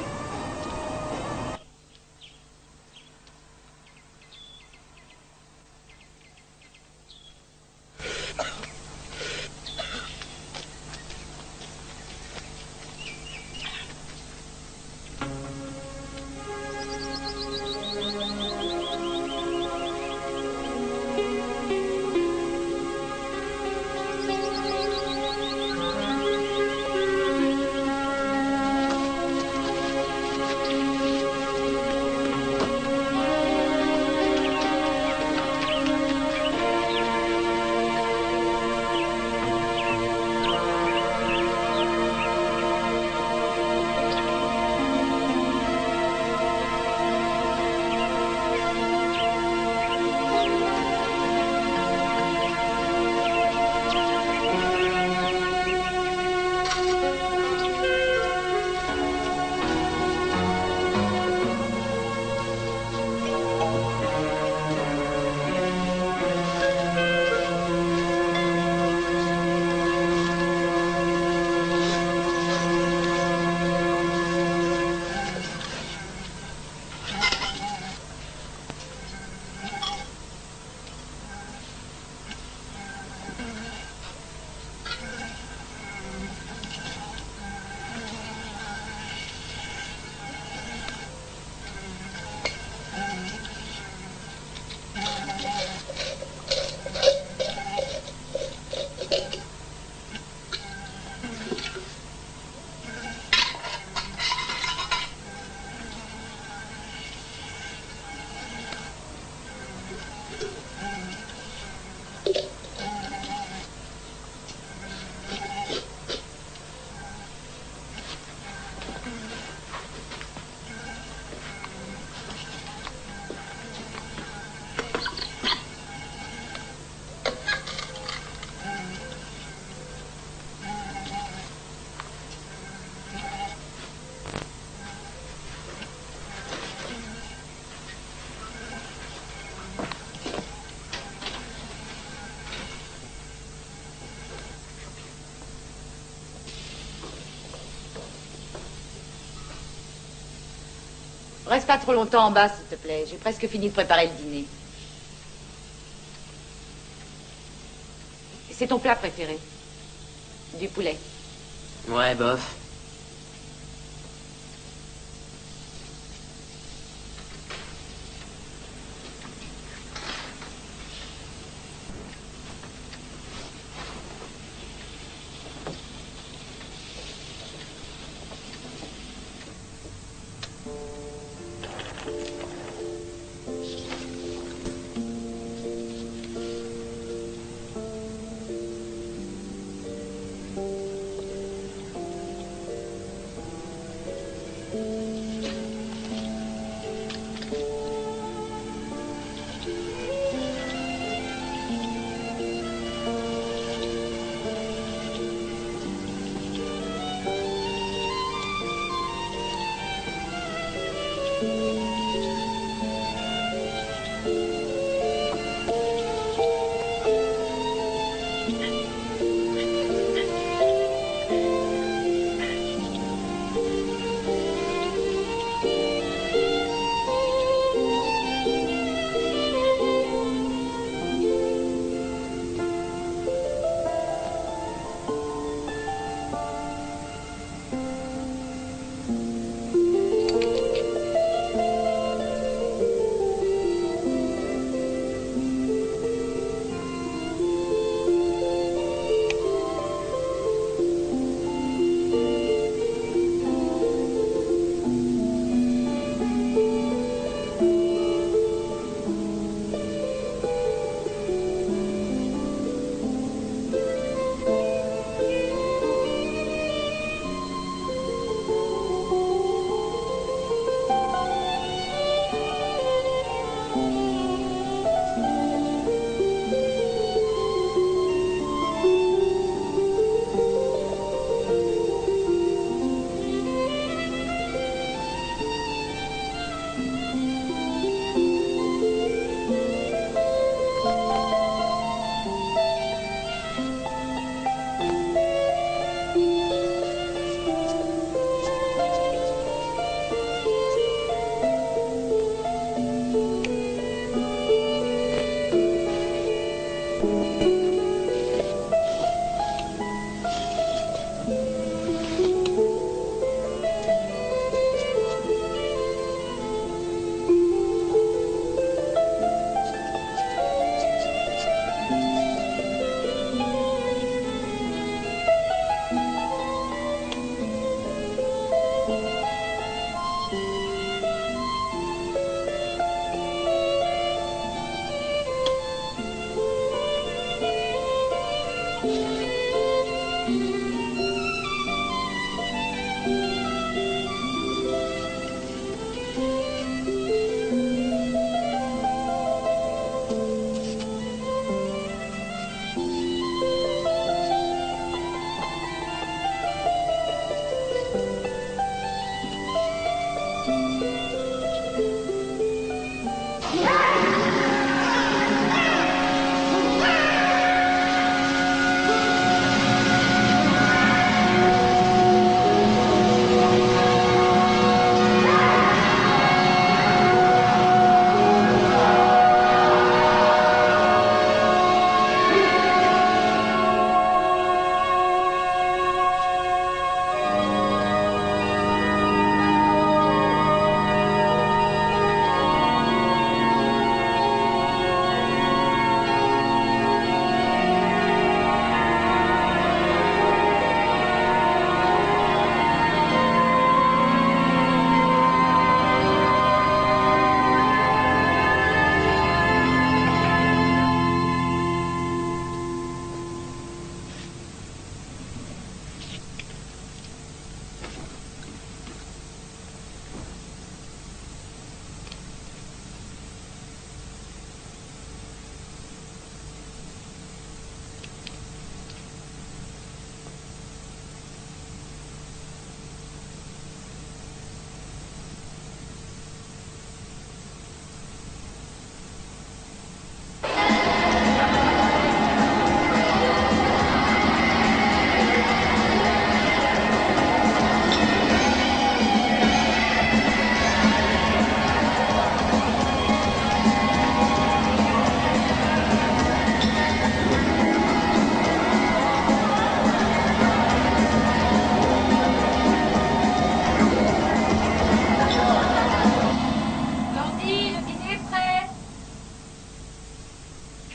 Reste pas trop longtemps en bas, s'il te plaît. J'ai presque fini de préparer le dîner. C'est ton plat préféré? Du poulet. Ouais, bof.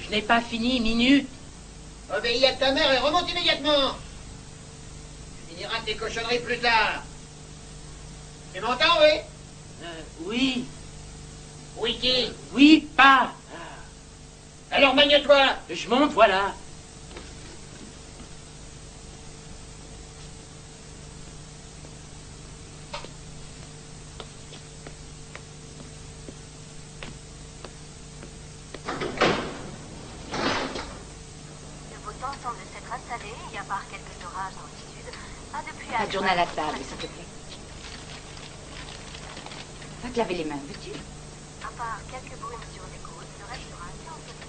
Je n'ai pas fini, minute. Obéis à ta mère et remonte immédiatement. Tu finiras tes cochonneries plus tard. Tu m'entends, oui? Oui. Oui qui? Oui, pas. Alors magne-toi. Je monte, voilà. Semble s'être installé, et à part quelques orages dans le sud, a depuis... Pas de journal à table, s'il te plaît. Va te laver les mains, veux-tu? À part quelques brumes sur les côtes, le reste sera assez ensoleillé.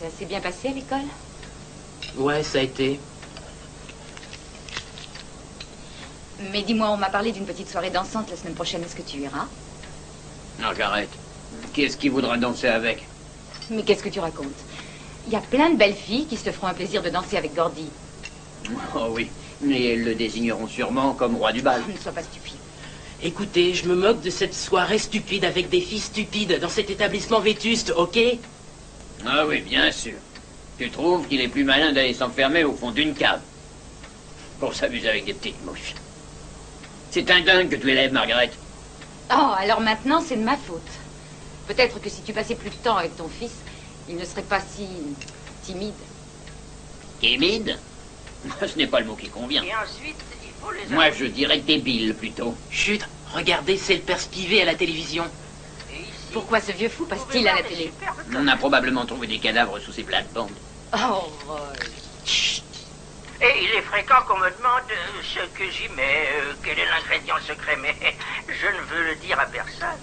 Ça s'est bien passé à l'école? Ouais, ça a été. Mais dis-moi, on m'a parlé d'une petite soirée dansante la semaine prochaine. Est-ce que tu iras? Non, j'arrête. Qui est-ce qui voudra danser avec? Mais qu'est-ce que tu racontes? Il y a plein de belles filles qui se feront un plaisir de danser avec Gordy. Oh oui, et elles le désigneront sûrement comme roi du bal. Ne sois pas stupide. Écoutez, je me moque de cette soirée stupide avec des filles stupides dans cet établissement vétuste, ok? Ah oui, bien sûr. Tu trouves qu'il est plus malin d'aller s'enfermer au fond d'une cave pour s'amuser avec des petites mouches. C'est un dingue que tu élèves, Margaret. Oh, alors maintenant, c'est de ma faute. Peut-être que si tu passais plus de temps avec ton fils, il ne serait pas si timide. Timide? Ce n'est pas le mot qui convient. Et ensuite, il faut les... Moi, je dirais débile, plutôt. Chut, regardez, c'est le père Spivet à la télévision. Pourquoi ce vieux fou passe-t-il à la télé? On a probablement trouvé des cadavres sous ces plates-bandes. Oh, Chut. Et il est fréquent qu'on me demande ce que j'y mets, quel est l'ingrédient secret, mais je ne veux le dire à personne.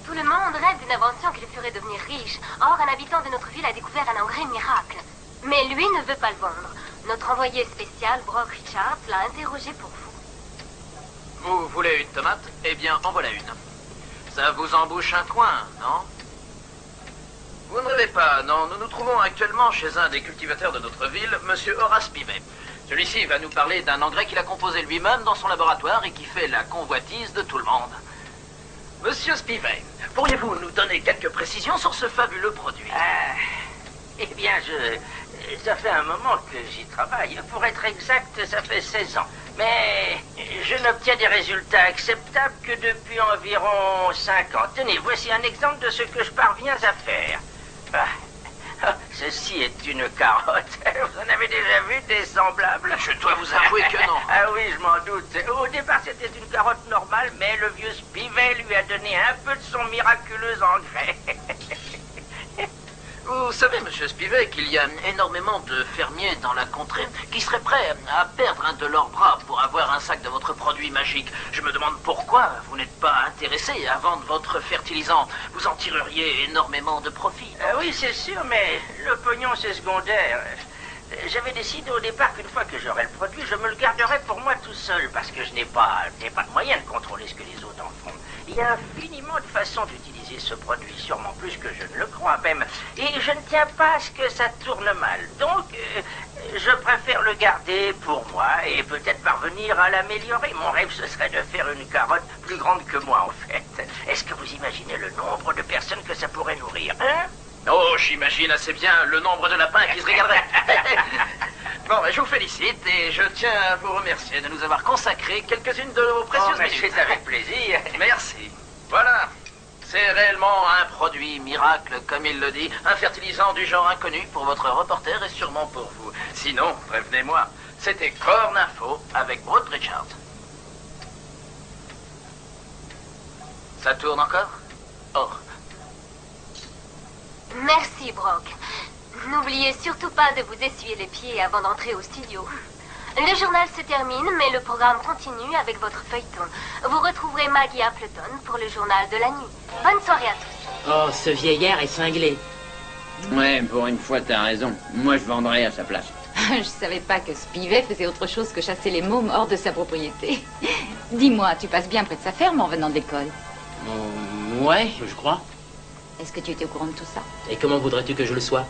Tout le monde rêve d'une invention qui le ferait devenir riche. Or, un habitant de notre ville a découvert un engrais miracle. Mais lui ne veut pas le vendre. Notre envoyé spécial, Brock Richards, l'a interrogé pour vous. Vous voulez une tomate? Eh bien, en voilà une. Ça vous embouche un coin, non? Vous ne rêvez pas, non. Nous nous trouvons actuellement chez un des cultivateurs de notre ville, Monsieur Horace Spivet. Celui-ci va nous parler d'un engrais qu'il a composé lui-même dans son laboratoire et qui fait la convoitise de tout le monde. Monsieur Spivet, pourriez-vous nous donner quelques précisions sur ce fabuleux produit? Eh bien, ça fait un moment que j'y travaille. Pour être exact, ça fait 16 ans. Mais je n'obtiens des résultats acceptables que depuis environ 5 ans. Tenez, voici un exemple de ce que je parviens à faire. Ceci est une carotte. Vous en avez déjà vu des semblables? Je dois vous avouer que non. Ah oui, je m'en doute. Au départ, c'était une carotte normale, mais le vieux Spivet lui a donné un peu de son miraculeux engrais. Vous savez, Monsieur Spivet, qu'il y a énormément de fermiers dans la contrée qui seraient prêts à perdre un de leurs bras pour avoir un sac de votre produit magique. Je me demande pourquoi vous n'êtes pas intéressé à vendre votre fertilisant. Vous en tireriez énormément de profit. Oui, c'est sûr, mais le pognon, c'est secondaire. J'avais décidé au départ qu'une fois que j'aurais le produit, je me le garderais pour moi tout seul, parce que je n'ai pas de moyen de contrôler ce que les autres en font. Il y a infiniment de façons d'utiliser ce produit, sûrement plus que je ne le crois même. Et je ne tiens pas à ce que ça tourne mal. Donc, je préfère le garder pour moi et peut-être parvenir à l'améliorer. Mon rêve, ce serait de faire une carotte plus grande que moi, en fait. Est-ce que vous imaginez le nombre de personnes que ça pourrait nourrir, hein? Oh, j'imagine assez bien le nombre de lapins qui se régalerait. Bon, je vous félicite et je tiens à vous remercier de nous avoir consacré quelques-unes de vos précieuses minutes. C'est avec plaisir. Merci. Voilà. C'est réellement un produit miracle, comme il le dit. Un fertilisant du genre inconnu pour votre reporter et sûrement pour vous. Sinon, prévenez-moi. C'était Corn Info avec Brock Richards. Ça tourne encore? Oh. Merci, Brock. N'oubliez surtout pas de vous essuyer les pieds avant d'entrer au studio. Le journal se termine, mais le programme continue avec votre feuilleton. Vous retrouverez Maggie Appleton pour le journal de la nuit. Bonne soirée à tous. Oh, ce vieillard est cinglé. Ouais, pour une fois, t'as raison. Moi, je vendrais à sa place. Je savais pas que Spivet faisait autre chose que chasser les mômes hors de sa propriété. Dis-moi, tu passes bien près de sa ferme en venant de l'école? Ouais, je crois. Est-ce que tu étais au courant de tout ça? Et comment voudrais-tu que je le sois?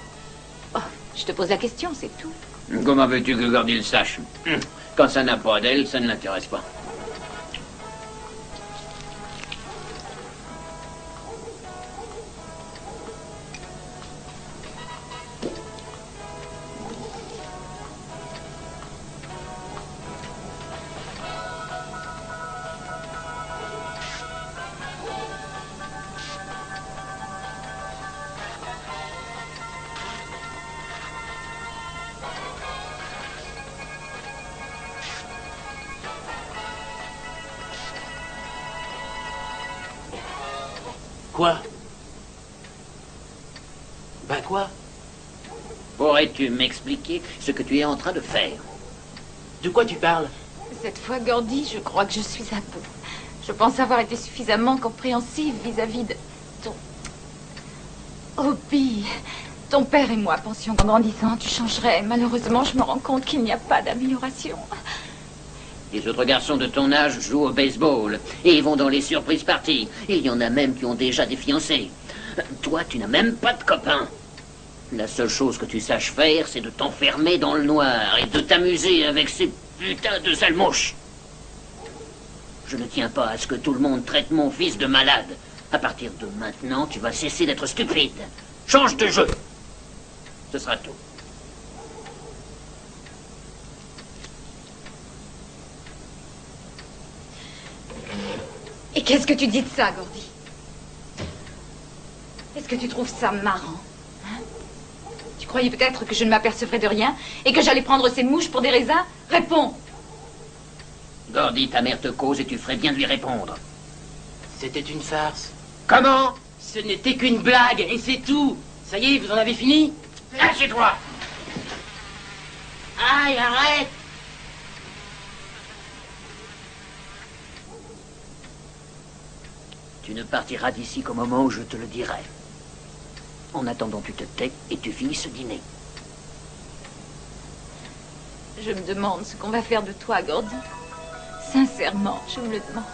Oh, je te pose la question, c'est tout. Comment veux-tu que Gordy le sache? Quand ça n'a pas d'elle, ça ne l'intéresse pas. Quoi? Ben quoi? Pourrais-tu m'expliquer ce que tu es en train de faire? De quoi tu parles? Cette fois, Gordy, je crois que je suis à bout. Je pense avoir été suffisamment compréhensive vis-à-vis de ton... Oh, Bee, ton père et moi pensions qu'en grandissant, tu changerais. Malheureusement, je me rends compte qu'il n'y a pas d'amélioration. Les autres garçons de ton âge jouent au baseball et vont dans les surprises parties. Il y en a même qui ont déjà des fiancés. Toi, tu n'as même pas de copains. La seule chose que tu saches faire, c'est de t'enfermer dans le noir et de t'amuser avec ces putains de sales mouches. Je ne tiens pas à ce que tout le monde traite mon fils de malade. À partir de maintenant, tu vas cesser d'être stupide. Change de jeu. Ce sera tout. Et qu'est-ce que tu dis de ça, Gordy? Est-ce que tu trouves ça marrant? Hein? Tu croyais peut-être que je ne m'apercevrais de rien et que j'allais prendre ces mouches pour des raisins? Réponds! Gordy, ta mère te cause et tu ferais bien de lui répondre. C'était une farce. Comment? Ce n'était qu'une blague, et c'est tout. Ça y est, vous en avez fini? Lâchez-toi! Aïe, arrête! Tu ne partiras d'ici qu'au moment où je te le dirai. En attendant, tu te tais et tu finis ce dîner. Je me demande ce qu'on va faire de toi, Gordy. Sincèrement, je me le demande.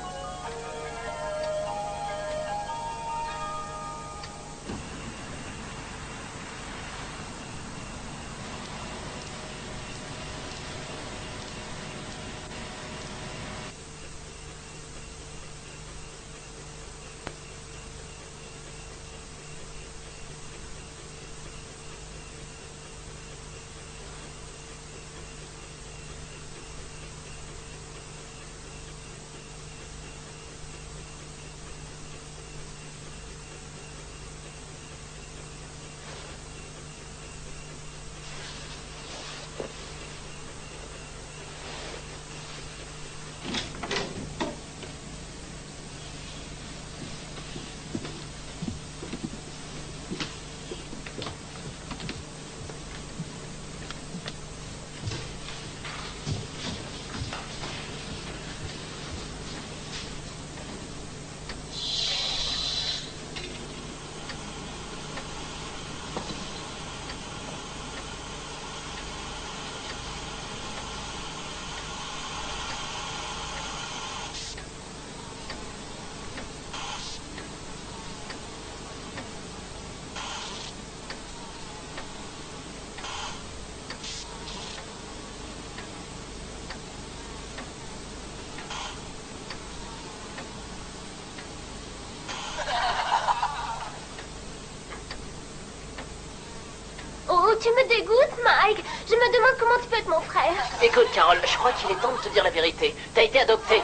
Oh, tu me dégoûtes, Mike. Je me demande comment tu peux être mon frère. Écoute, Carole, je crois qu'il est temps de te dire la vérité. T'as été adoptée.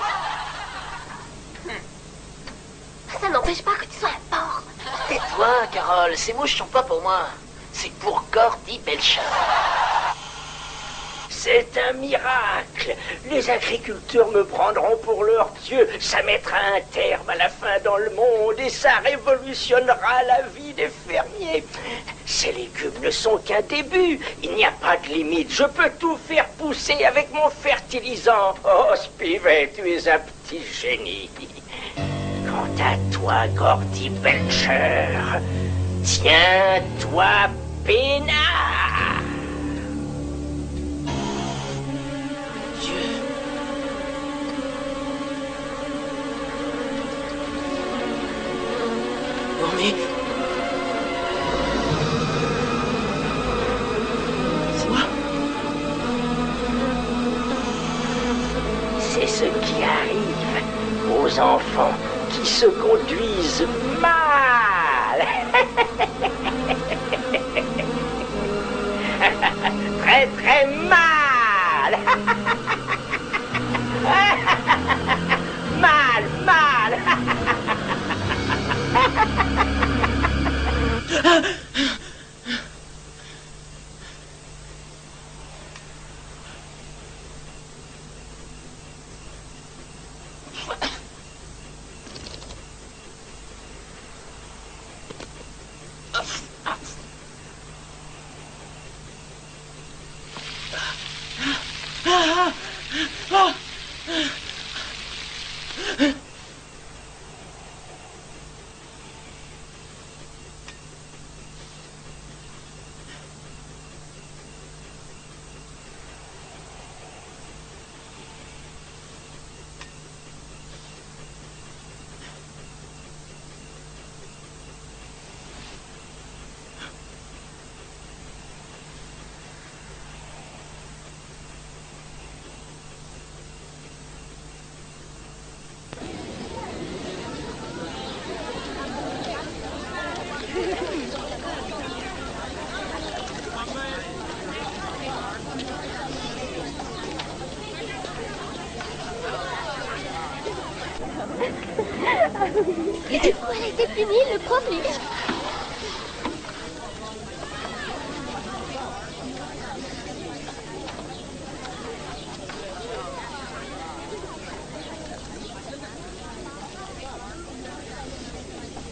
Ça n'empêche pas que tu sois un porc. Tais-toi, Carole, ces mouches sont pas pour moi. C'est pour Gordy Belcher. C'est un miracle. Les agriculteurs me prendront pour leur dieu. Ça mettra un terme à la faim dans le monde et ça révolutionnera la vie des fermiers. Ces légumes ne sont qu'un début. Il n'y a pas de limite. Je peux tout faire pousser avec mon fertilisant. Oh, Spivet, tu es un petit génie. Quant à toi, Gordy Belcher, tiens-toi peinard. mais... C'est moi? C'est ce qui arrive aux enfants qui se conduisent mal. Très très mal. Mal, mal. Et du coup, elle a été punie, le pauvre Lily.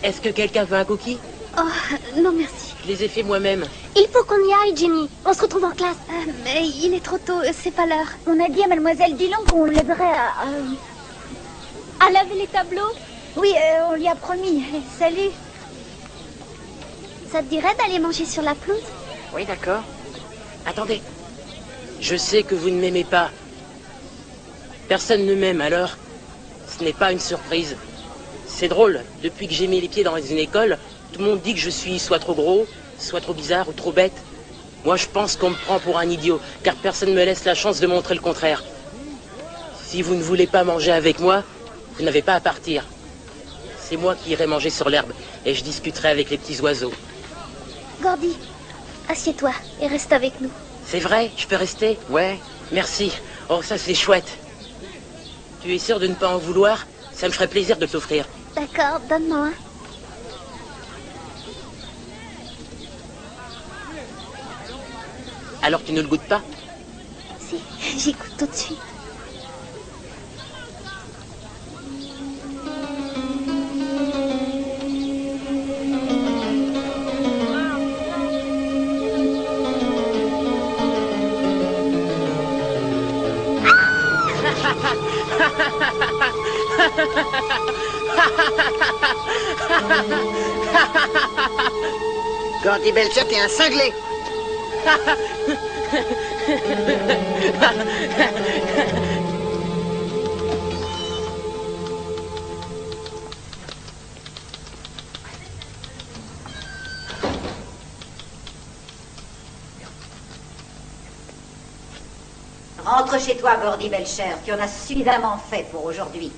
Est-ce que quelqu'un veut un cookie? Oh, non merci. Je les ai fait moi-même. Il faut qu'on y aille, Jenny. On se retrouve en classe. Mais il est trop tôt, c'est pas l'heure. On a dit à mademoiselle Dillon qu'on l'aiderait à laver les tableaux? Oui, on lui a promis. Salut. Ça te dirait d'aller manger sur la pelouse? Oui, d'accord. Attendez. Je sais que vous ne m'aimez pas. Personne ne m'aime, alors ce n'est pas une surprise. C'est drôle, depuis que j'ai mis les pieds dans une école, tout le monde dit que je suis soit trop gros, soit trop bizarre ou trop bête. Moi, je pense qu'on me prend pour un idiot, car personne ne me laisse la chance de montrer le contraire. Si vous ne voulez pas manger avec moi, vous n'avez pas à partir. C'est moi qui irai manger sur l'herbe, et je discuterai avec les petits oiseaux. Gordy, assieds-toi et reste avec nous. C'est vrai? Je peux rester? Ouais. Merci. Oh, ça c'est chouette. Tu es sûr de ne pas en vouloir? Ça me ferait plaisir de t'offrir. D'accord, donne-moi un. Alors tu ne le goûtes pas? Si, j'y goûte tout de suite. Gordy Belcher, t'es un cinglé. Rentre chez toi, Gordy Belcher. Tu en as suffisamment fait pour aujourd'hui.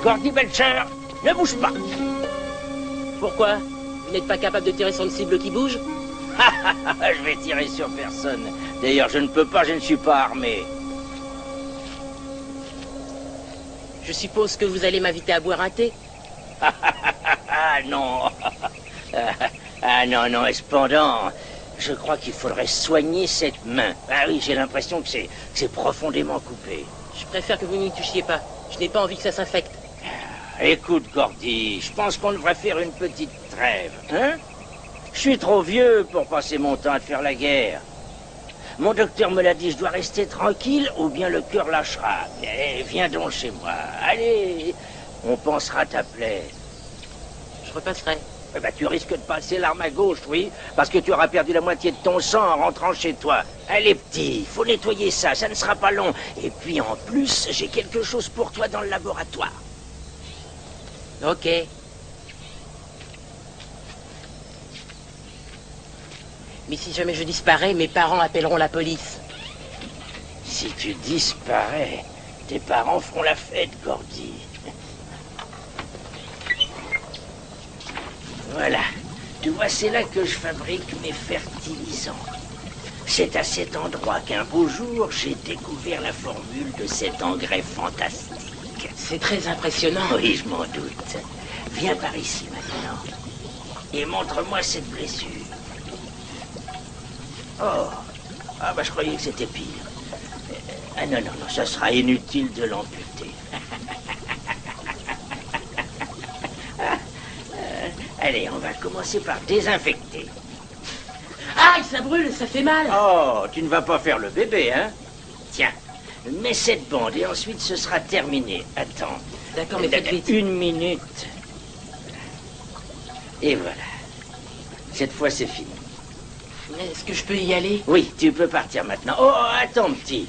Gordy Belcher, ne bouge pas. Pourquoi? Vous n'êtes pas capable de tirer sur une cible qui bouge? Je vais tirer sur personne. D'ailleurs, je ne peux pas, je ne suis pas armé. Je suppose que vous allez m'inviter à boire un thé? Ah non. Ah non, non, et cependant, je crois qu'il faudrait soigner cette main. Ah oui, j'ai l'impression que c'est profondément coupé. Je préfère que vous n'y touchiez pas. Je n'ai pas envie que ça s'infecte. Écoute, Gordy, je pense qu'on devrait faire une petite trêve, hein? Je suis trop vieux pour passer mon temps à te faire la guerre. Mon docteur me l'a dit, je dois rester tranquille ou bien le cœur lâchera. Eh, viens donc chez moi. Allez, on pansera à ta plaie. Je repasserai. Eh ben, tu risques de passer l'arme à gauche, oui, parce que tu auras perdu la moitié de ton sang en rentrant chez toi. Allez, petit, faut nettoyer ça, ça ne sera pas long. Et puis, en plus, j'ai quelque chose pour toi dans le laboratoire. Ok. Mais si jamais je disparais, mes parents appelleront la police. Si tu disparais, tes parents feront la fête, Gordy. Voilà. Tu vois, c'est là que je fabrique mes fertilisants. C'est à cet endroit qu'un beau jour, j'ai découvert la formule de cet engrais fantastique. C'est très impressionnant. Oui, je m'en doute. Viens par ici maintenant. Et montre-moi cette blessure. Oh. Ah, bah, je croyais que c'était pire. Ah, non, non, non, ça sera inutile de l'amputer. Allez, on va commencer par désinfecter. Aïe, ça brûle, ça fait mal. Oh, tu ne vas pas faire le bébé, hein? Tiens, mets cette bande et ensuite ce sera terminé. Attends. D'accord, mais faites vite. 1 minute. Et voilà. Cette fois, c'est fini. Est-ce que je peux y aller? Oui, tu peux partir maintenant. Oh, attends, petit.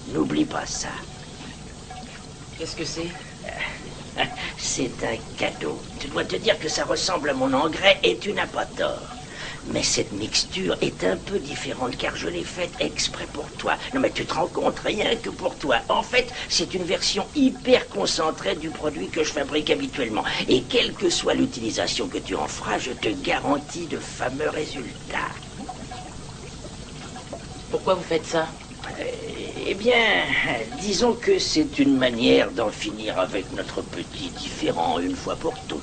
N'oublie pas ça. Qu'est-ce que c'est? C'est un cadeau. Tu dois te dire que ça ressemble à mon engrais et tu n'as pas tort. Mais cette mixture est un peu différente car je l'ai faite exprès pour toi. Non mais tu te rends compte, rien que pour toi. En fait, c'est une version hyper concentrée du produit que je fabrique habituellement. Et quelle que soit l'utilisation que tu en feras, je te garantis de fameux résultats. Pourquoi vous faites ça? Eh bien, disons que c'est une manière d'en finir avec notre petit différend une fois pour toutes.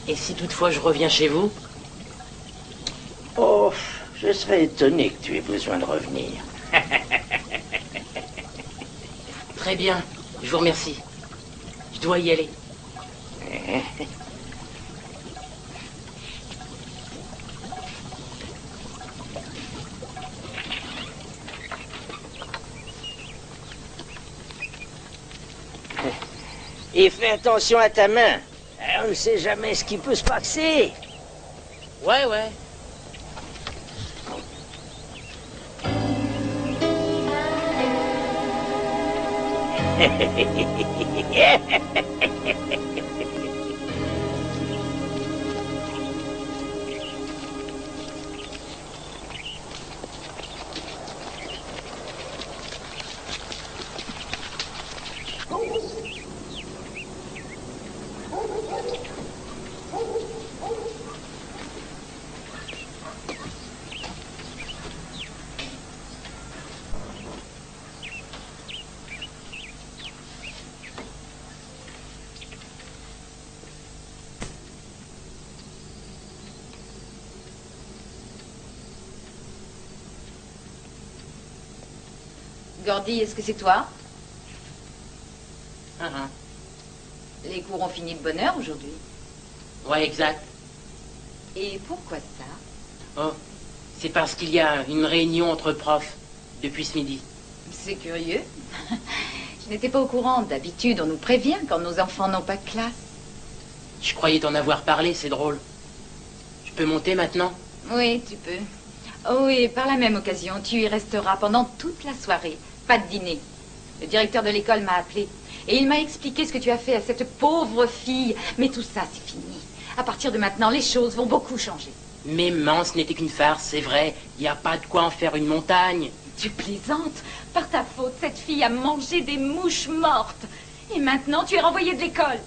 Et si toutefois je reviens chez vous? Oh, je serais étonné que tu aies besoin de revenir. Très bien, je vous remercie. Je dois y aller. Et fais attention à ta main. On ne sait jamais ce qui peut se passer. Ouais, ouais. Gordy, est-ce que c'est toi? Les cours ont fini de bonne heure aujourd'hui. Ouais, exact. Et pourquoi ça? Oh, c'est parce qu'il y a une réunion entre profs depuis ce midi. C'est curieux. Je n'étais pas au courant. D'habitude, on nous prévient quand nos enfants n'ont pas de classe. Je croyais t'en avoir parlé, c'est drôle. Je peux monter maintenant? Oui, tu peux. Oh, et par la même occasion, tu y resteras pendant toute la soirée. Pas de dîner. Le directeur de l'école m'a appelé. Et il m'a expliqué ce que tu as fait à cette pauvre fille. Mais tout ça, c'est fini. À partir de maintenant, les choses vont beaucoup changer. Mais maman, ce n'était qu'une farce, c'est vrai. Il n'y a pas de quoi en faire une montagne. Tu plaisantes. Par ta faute, cette fille a mangé des mouches mortes. Et maintenant, tu es renvoyé de l'école.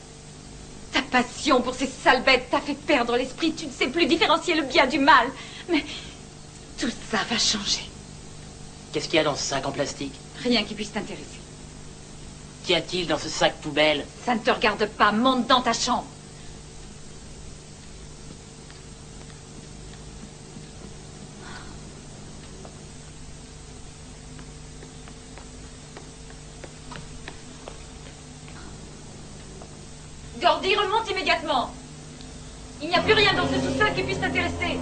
Ta passion pour ces sales bêtes t'a fait perdre l'esprit. Tu ne sais plus différencier le bien du mal. Mais tout ça va changer. Qu'est-ce qu'il y a dans ce sac en plastique? Rien qui puisse t'intéresser. Qu'y a-t-il dans ce sac poubelle? Ça ne te regarde pas. Monte dans ta chambre. Gordy, remonte immédiatement. Il n'y a plus rien dans ce sous-sol qui puisse t'intéresser.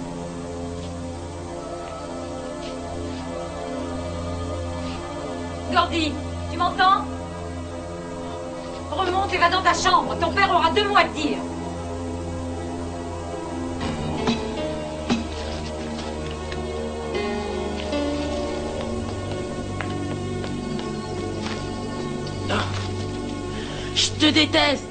Gordy, tu m'entends? Remonte et va dans ta chambre. Ton père aura 2 mots à te dire. Je te déteste.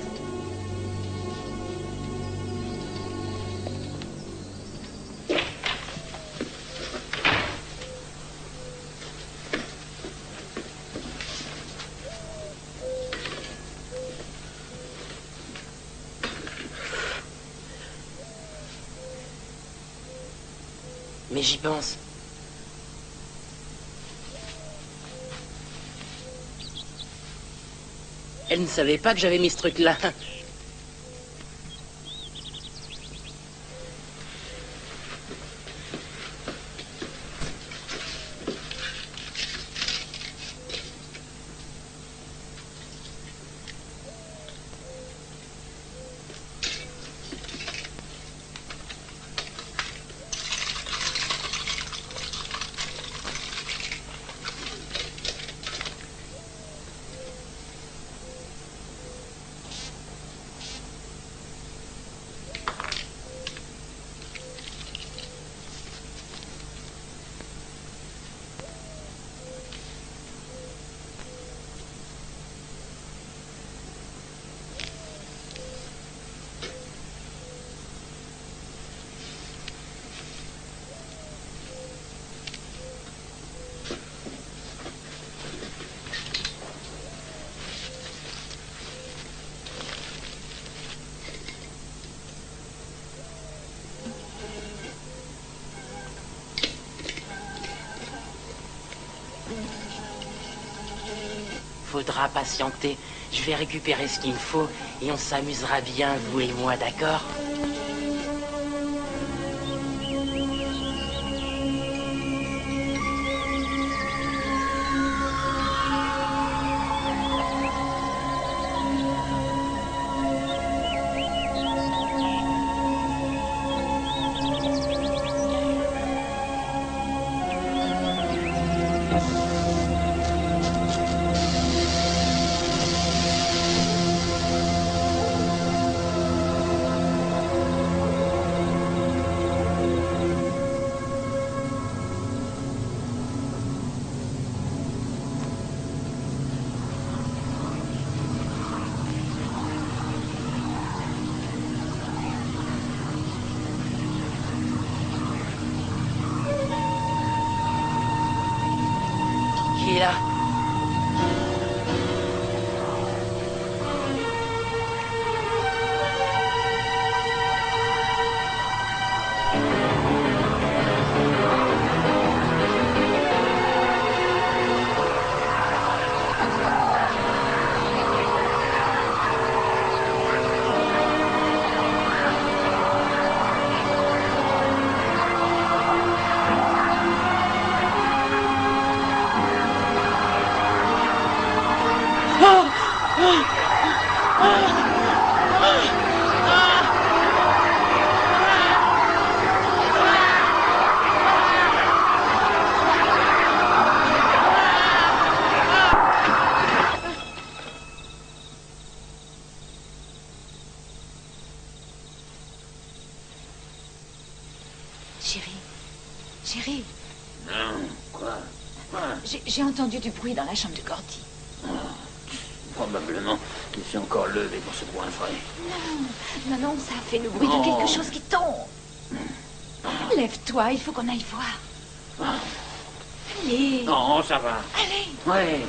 Mais j'y pense. Elle ne savait pas que j'avais mis ce truc-là. Faudra patienter. Je vais récupérer ce qu'il me faut et on s'amusera bien, vous et moi, d'accord? Qui est là? Chérie, Non, quoi? j'ai entendu du bruit dans la chambre de Gordy. Probablement qu'il s'est encore levé pour se boire un frais. Non, ça a fait le bruit de quelque chose qui tombe. Lève-toi, il faut qu'on aille voir. Allez. Non, ça va. Allez. Ouais.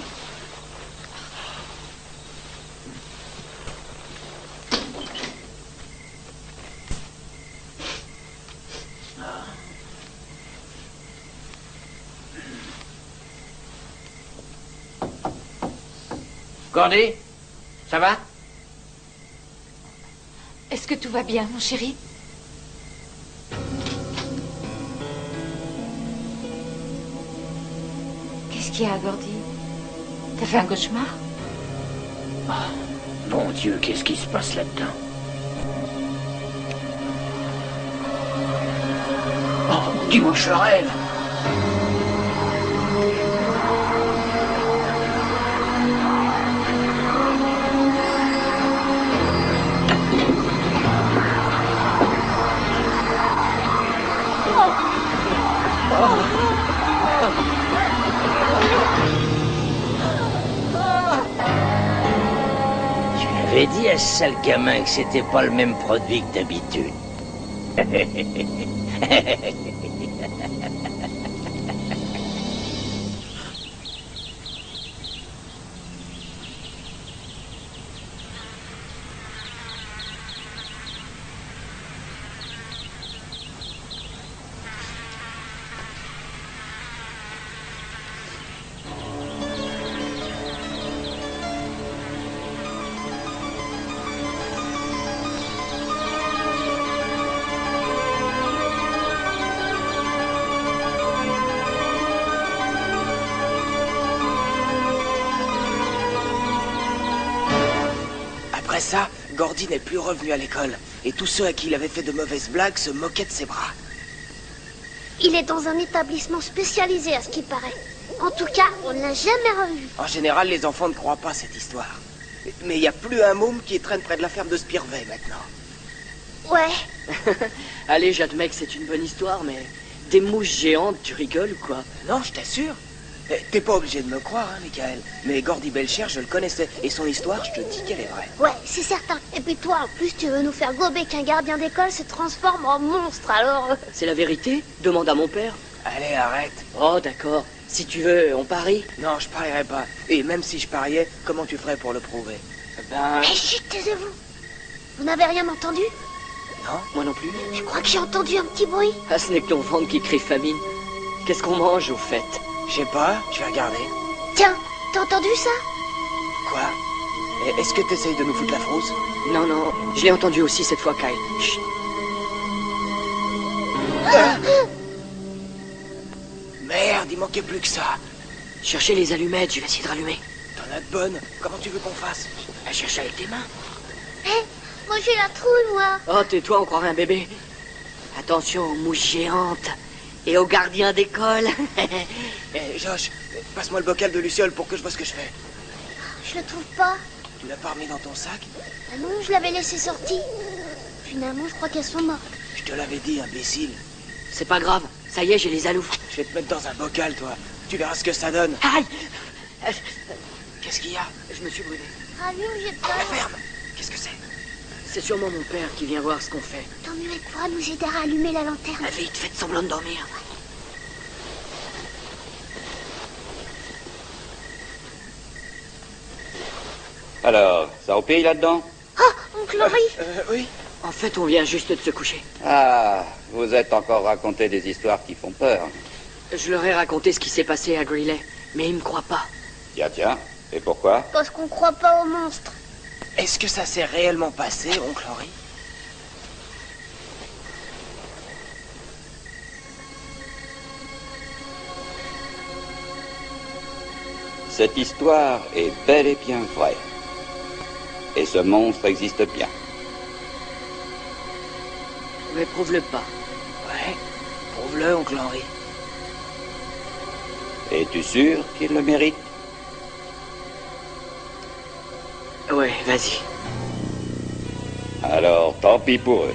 Gordy, ça va? Est-ce que tout va bien, mon chéri? Qu'est-ce qu'il y a, Gordy? T'as fait un cauchemar? Oh, bon Dieu, qu'est-ce qui se passe là-dedans? Oh, dis-moi, je rêve. J'avais dit à ce sale gamin que c'était pas le même produit que d'habitude. Après ça, Gordy n'est plus revenu à l'école. Et tous ceux à qui il avait fait de mauvaises blagues se moquaient de ses bras. Il est dans un établissement spécialisé, à ce qui paraît. En tout cas, on ne l'a jamais revu. En général, les enfants ne croient pas cette histoire. Mais il n'y a plus un môme qui traîne près de la ferme de Spirvey maintenant. Ouais. Allez, j'admets que c'est une bonne histoire, mais des mouches géantes, tu rigoles ou quoi? Non, je t'assure. T'es pas obligé de me croire, hein, Michael. Mais Gordy Belcher, je le connaissais. Et son histoire, je te dis qu'elle est vraie. Ouais, c'est certain. Et puis toi, en plus, tu veux nous faire gober qu'un gardien d'école se transforme en monstre, alors... C'est la vérité? Demande à mon père. Allez, arrête. Oh, d'accord. Si tu veux, on parie? Non, je parierai pas. Et même si je pariais, comment tu ferais pour le prouver? Ben... Hé, chut, taisez-vous. Vous n'avez rien entendu? Non, moi non plus. Je crois que j'ai entendu un petit bruit. Ah, ce n'est que ton ventre qui crie famine. Qu'est-ce qu'on mange, au fait? Je sais pas, je vais regarder. Tiens, t'as entendu ça? Quoi? Est-ce que t'essayes de nous foutre la frousse? Non, non, je l'ai entendu aussi cette fois, Kyle. Chut. Ah! Merde, il manquait plus que ça. Cherchez les allumettes, je vais essayer de rallumer. T'en as de bonnes. Comment tu veux qu'on fasse? À chercher avec tes mains. Hé, moi j'ai la trouille, moi. Oh, tais-toi, on croirait un bébé. Attention aux mouches géantes. Et aux gardiens d'école. Josh, passe-moi le bocal de Luciole pour que je vois ce que je fais. Je le trouve pas. Tu l'as pas remis dans ton sac? Ah non, je l'avais laissé sorti. Finalement, je crois qu'elles sont mortes. Je te l'avais dit, imbécile. C'est pas grave, ça y est, j'ai les aloufs. Je vais te mettre dans un bocal, toi. Tu verras ce que ça donne. Aïe! Qu'est-ce qu'il y a? Je me suis brûlé. Rallume, j'ai peur. La ferme. Qu'est-ce que c'est? C'est sûrement mon père qui vient voir ce qu'on fait. Tant mieux, elle pourra nous aider à rallumer la lanterne. Vite, faites semblant de dormir. Alors, ça au pays là-dedans? Oh, oncle Henri! Oui. En fait, on vient juste de se coucher. Ah, vous êtes encore raconté des histoires qui font peur. Je leur ai raconté ce qui s'est passé à Greeley, mais ils me croient pas. Tiens, tiens. Et pourquoi? Parce qu'on croit pas aux monstres. Est-ce que ça s'est réellement passé, oncle Henri? Cette histoire est bel et bien vraie. Et ce monstre existe bien. Mais prouve-le pas. Ouais, prouve-le, oncle Henri. Es-tu sûr qu'il le mérite? Ouais, vas-y. Alors, tant pis pour eux.